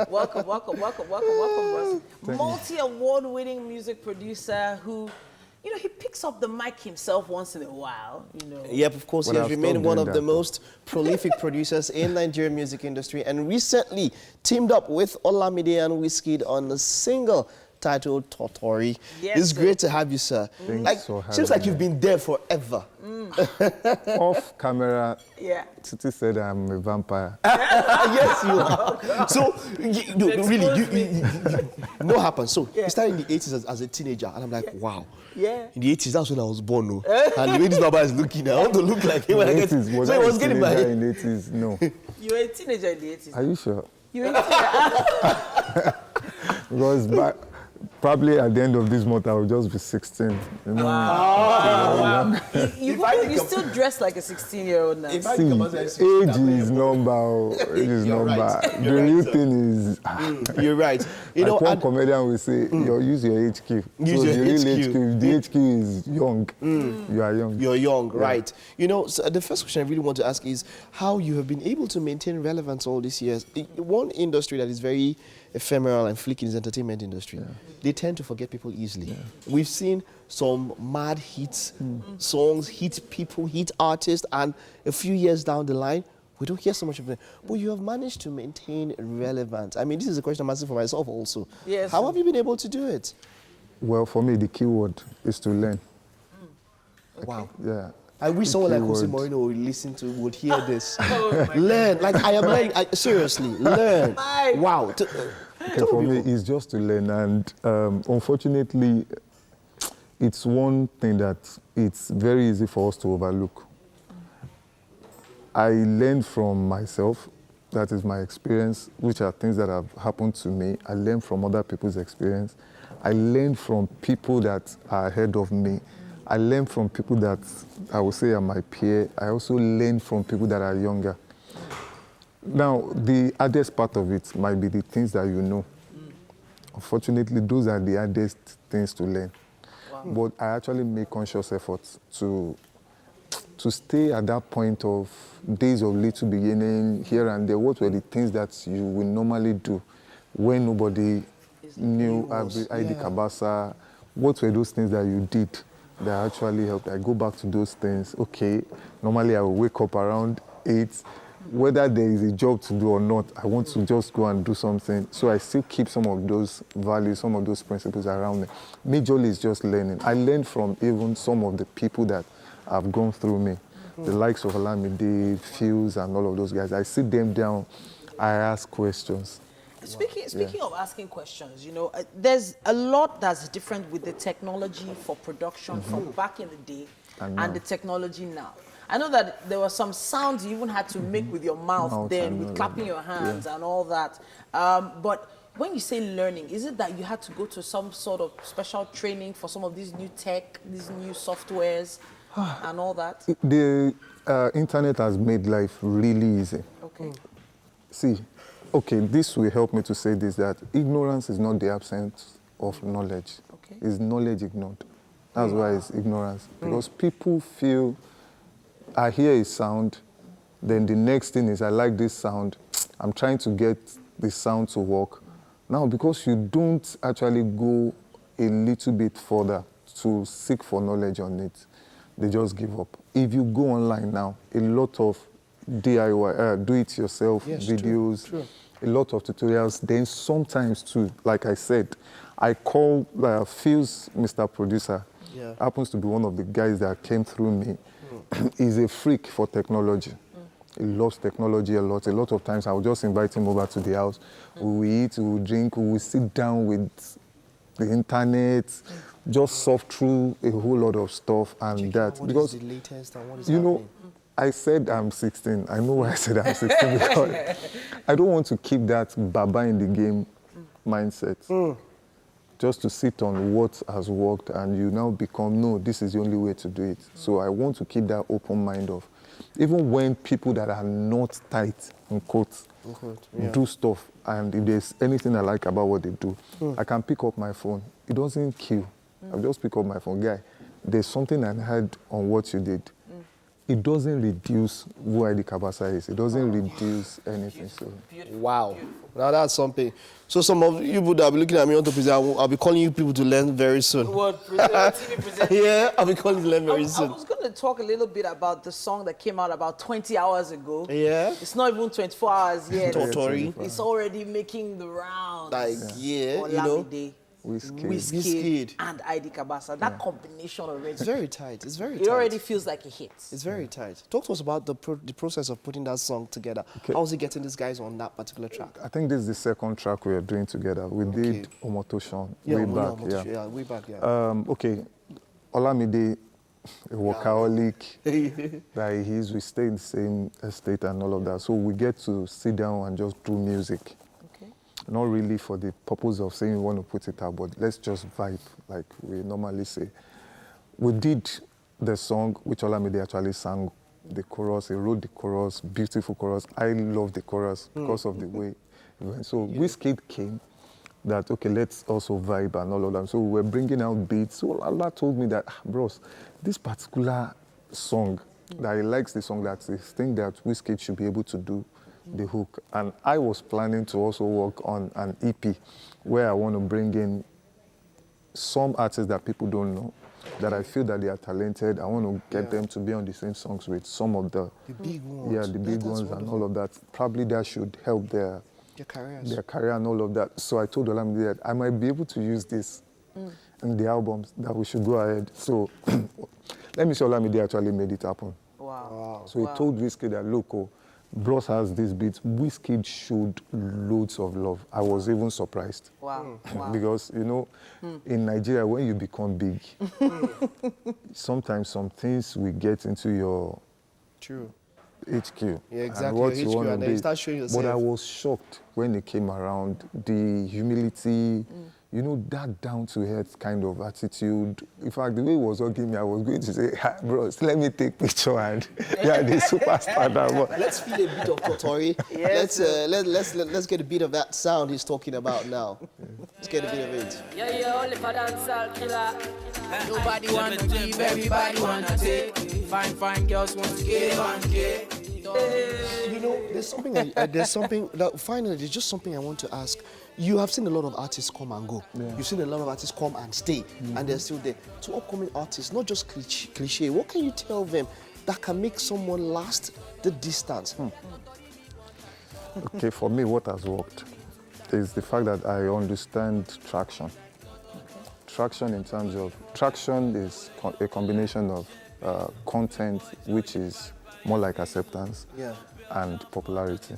welcome, boss. Multi-award-winning music producer who, you know, he picks up the mic himself once in a while, you know. Yep, of course, he has remained one of the most prolific producers in Nigerian music industry, and recently teamed up with Olamide and Wizkid on a single titled Totori. Yes, it's great to have you, sir. Thanks for having seems like me. you've been there forever. Off camera, Titi said I'm a vampire. Yes, you are. So, really, you know what happened? So, you started in the 80s as a teenager, and I'm like, wow. Yeah. In the 80s, that's when I was born, no? And the way this baba is looking, I want to look like him when I get... Was so I he was getting my... in the 80s? No. You were a teenager in the 80s. Are you sure? You were a teenager. Because probably at the end of this month, I will just be 16. You know? Wow. You still dress like a 16-year-old now. See, age is number. Age is number. Right. The real thing is... You're right. You know, one comedian will say, use your HQ. Use your HQ. The HQ is young. You are young. You're young, right. You know, so the first question I really want to ask is how you have been able to maintain relevance all these years. One industry that is very ephemeral and fleeting is the entertainment industry. They tend to forget people easily. We've seen some mad hits, songs, hit people, hit artists, and a few years down the line, we don't hear so much of them. But you have managed to maintain relevance. I mean, this is a question I'm asking for myself also. Yes. How have you been able to do it? Well, for me, the key word is to learn. Wow. Yeah. I wish someone like Jose Mourinho would listen to, would hear this. Learn. Like, I am learning. Seriously, learn. Wow. Okay, for me, it's just to learn. And unfortunately, it's one thing that it's very easy for us to overlook. I learned from myself. That is my experience, which are things that have happened to me. I learned from other people's experience. I learned from people that are ahead of me. I learned from people that I would say are my peer. I also learned from people that are younger. Now, the hardest part of it might be the things that you know. Unfortunately, those are the hardest things to learn. But I actually make conscious efforts to stay at that point of days of little beginning, here and there. What were the things that you would normally do when nobody knew ID Kabasa? What were those things that you did that actually helped? I go back to those things. Okay, normally I will wake up around 8. Whether there is a job to do or not, I want to just go and do something. So I still keep some of those values, some of those principles around me. Majorly is just learning. I learned from even some of the people that have gone through me. The likes of Olamide, Fields, and all of those guys. I sit them down, I ask questions. Speaking of asking questions, you know, there's a lot that's different with the technology for production from back in the day and the technology now. I know that there were some sounds you even had to make with your mouth then, with clapping your hands and all that. But when you say learning, is it that you had to go to some sort of special training for some of these new tech, these new softwares and all that? The internet has made life really easy. Okay. See, Okay, this will help me to say this, that ignorance is not the absence of knowledge. Okay. It's knowledge ignored. That's why it's ignorance. Because people feel, I hear a sound, then the next thing is, I like this sound. I'm trying to get the sound to work. Now, because you don't actually go a little bit further to seek for knowledge on it, they just give up. If you go online now, a lot of DIY, do-it-yourself videos, true. A lot of tutorials. Then sometimes too, like I said, I call Phil's Mr. Producer, happens to be one of the guys that came through me. He's a freak for technology. He loves technology a lot. A lot of times I will just invite him over to the house. We will eat, we will drink, we will sit down with the internet, just surf through a whole lot of stuff and that. Because, the latest and what is you know, I said I'm 16. I know why I said I'm 16 because I don't want to keep that baba in the game mindset. Just to sit on what has worked and you now become, no, this is the only way to do it. So I want to keep that open mind of, even when people that are not tight, in quotes, do stuff, and if there's anything I like about what they do, I can pick up my phone. It doesn't kill. I'll just pick up my phone. Guy, there's something I heard on what you did. It doesn't reduce who ID Kabasa is. It doesn't reduce anything. So. Wow. Now that's something. So some of you would have been looking at me on to present. I'll be calling you people to learn very soon. What? TV presenter? Yeah, I'll be calling you to learn very soon. I was going to talk a little bit about the song that came out about 20 hours ago. Yeah. It's not even 24 hours yet. Totori. It's already making the rounds. Like, you know. Wizkid and ID Kabasa. That combination already. It's very tight. It's very tight. It already feels like a hit. It's very tight. Talk to us about the process of putting that song together. Okay. How was it getting these guys on that particular track? I think this is the second track we are doing together. We did Omotoshan way back. Way back, yeah. Okay, Olamide, a workaholic that he is, we stay in the same estate and all of that. So we get to sit down and just do music. Not really for the purpose of saying we want to put it out, but let's just vibe, like we normally say. We did the song, which Olamide actually sang the chorus. He wrote the chorus, beautiful chorus. I love the chorus because of the way it went. So Wizkid came that, okay, let's also vibe and all of that. So we were bringing out beats. So Allah told me that, bros, this particular song, that he likes the song, that's the thing that Wizkid should be able to do the hook. And I was planning to also work on an EP where I want to bring in some artists that people don't know, that I feel that they are talented. I want to get them to be on the same songs with some of the big ones. Yeah, the big ones and all of that. Probably that should help their career and all of that. So I told Olamide that I might be able to use this in the albums, that we should go ahead. So let me say Olamide actually made it happen. Wow. So he told Wizkid that, look, Bros has these beats. Wizkid showed loads of love. I was even surprised. Wow. Because, you know, in Nigeria, when you become big, sometimes some things will get into your HQ. Yeah, exactly. And what you want and to then be. you start showing yourself. But I was shocked when it came around. The humility, you know, that down-to-earth kind of attitude. In fact, the way he was hugging me, I was going to say, bros, let me take picture and yeah, the superstar. Let's feel a bit of Totori. Yes, let's get a bit of that sound he's talking about now. Let's get a bit of it. Yeah, only for dancehall killer. Nobody wanna give, everybody wanna take. Fine girls want to get on, You know, there's something that finally, there's just something I want to ask. You have seen a lot of artists come and go. Yeah. You've seen a lot of artists come and stay, and they're still there. To upcoming artists, not just cliche, what can you tell them that can make someone last the distance? Okay, for me, what has worked is the fact that I understand traction. Traction in terms of, traction is a combination of content, which is more like acceptance, and popularity.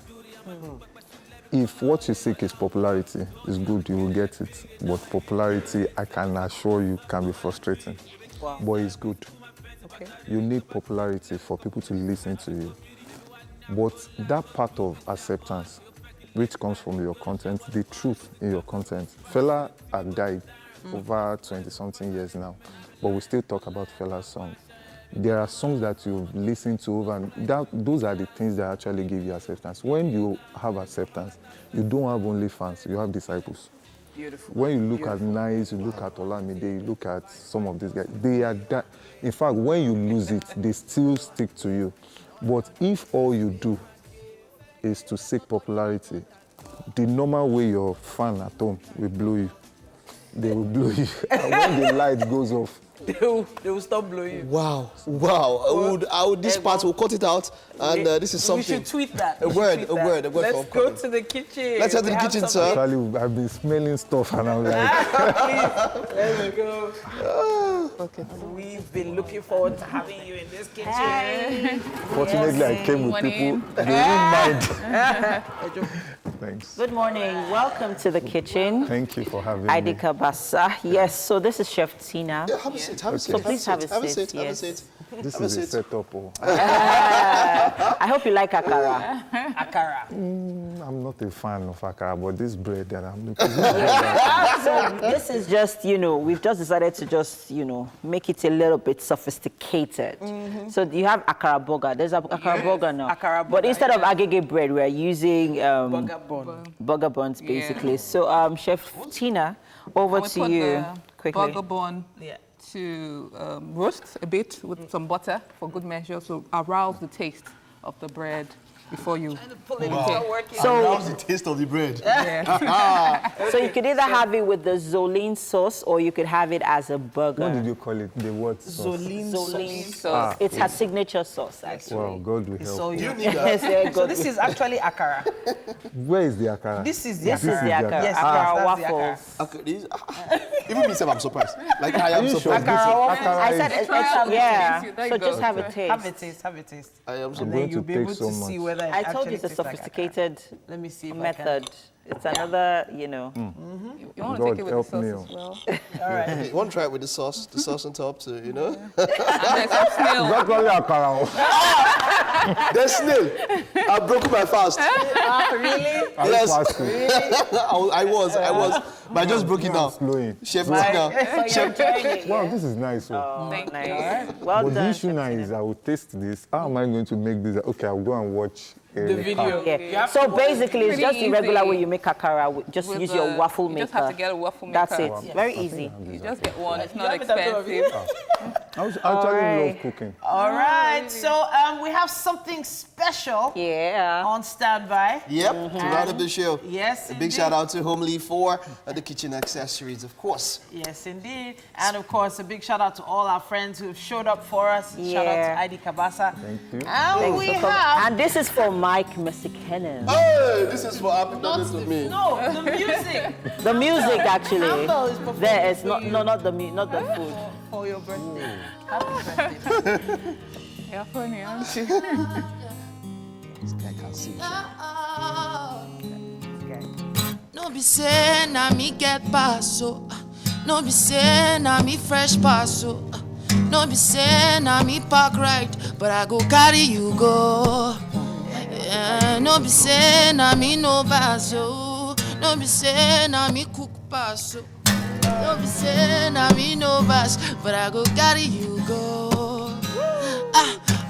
If what you seek is popularity, is good, you will get it. But popularity, I can assure you, can be frustrating. Wow. But it's good. Okay. You need popularity for people to listen to you. But that part of acceptance, which comes from your content, the truth in your content. Fela had died over 20-something years now, but we still talk about Fela's song. there are songs that you've listened to over, and those are the things that actually give you acceptance. When you have acceptance, you don't have only fans, you have disciples. Beautiful. When you look at Nice, you look at Olamide, you look at some of these guys, they are that. In fact, when you lose it, they still stick to you. But if all you do is to seek popularity, the normal way your fan at home will blow you. They will blow you. And when the light goes off, they will stop blowing you. Wow. This part, we'll cut it out. And this is something. We should tweet that. A word Let's go to the kitchen. Let's head to the kitchen, sir. Actually, I've been smelling stuff and I'm like... Please, let's go. Okay. We've been looking forward to having you in this kitchen. Hey. Fortunately, I came with people. They didn't mind. Thanks. Good morning. Welcome to the kitchen. Thank you for having me. Heidi Kabasa. Yes, so this is Chef Tina. Yeah, have a seat, have a seat. So please have a seat. Have a seat. This is a setup. I hope you like akara. Akara. I'm not a fan of akara, but this bread that I'm looking at. So this is just, we've just decided to just, make it a little bit sophisticated. So you have akara burger. There's a akara burger now. Akara burger, but instead of agege bread, we're using burger buns, basically. So Chef Tina, over to you quickly. Burger bun to roast a bit with some butter for good measure, so arouse the taste of the bread before you pull it. So arouse the taste of the bread. So you could either have it with the Zolene sauce or you could have it as a burger. What did you call it? The what sauce? Zolene sauce. It's her signature sauce, actually. Wow, God will help. Do you need that? So this is actually akara. Where is the akara? This is the akara. Yes, akara waffles. Even me, I'm surprised. Like I am surprised. Akara waffles. I said it's so just have a taste. Have a taste. Have a taste. I am and then you'll be able to see whether I told you it's a sophisticated method. It's another, You want to God take it with the help me. sauce as well. All right. Okay, one try it with the sauce on top too, And there's some snail. That's only akara. There's snail. I broke my fast. Really? Yes. I was. But I just broke it down. Chef Tina. Wow, this is nice. Thank you. Well done. The issue now is I will taste this. How am I going to make this? Okay, I'll go and watch the video. Yeah. So basically, it's just the regular way you make akara. Just use your waffle maker. You just have to get a waffle maker. That's it. Wow. Very easy. You just get one. It's not expensive. I actually love cooking. All right. So we have something special on standby. Yep. To round up the show. Yes, a big shout out to Homely for the kitchen accessories, of course. Yes, indeed. And of course, a big shout out to all our friends who have showed up for us. Shout out to Heidi Kabasa. Thank you. And we have. And this is for Mike Mesikanen. Hey, this is for happy birthday to me. No, the music. The music, actually. Campbell is performing. There is not the food. For your birthday. Happy birthday. You're funny, aren't you? This guy can't sing. No be say na me get pass so. No be say na me fresh pass so. No be say na me park right, but I go carry you go. Yeah, no be say na me no pass so. No be say na me cook pass so. No be say na me no pass, but I go carry you go.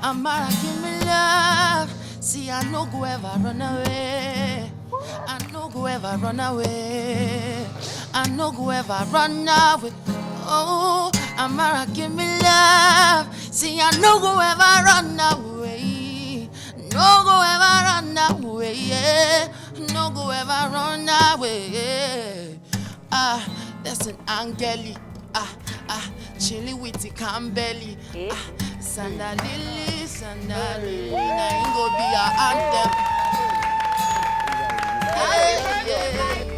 Amara give me love. See I no go ever run away. I no go ever run away. I no go ever run away. Oh, Amara, give me love. See, I no go ever run away. No go ever run away. Yeah. No go ever run away. That's an angeli. Chili with the Campbelly. Sandalili, sandalili. Now ain't go be our anthem. Yeah.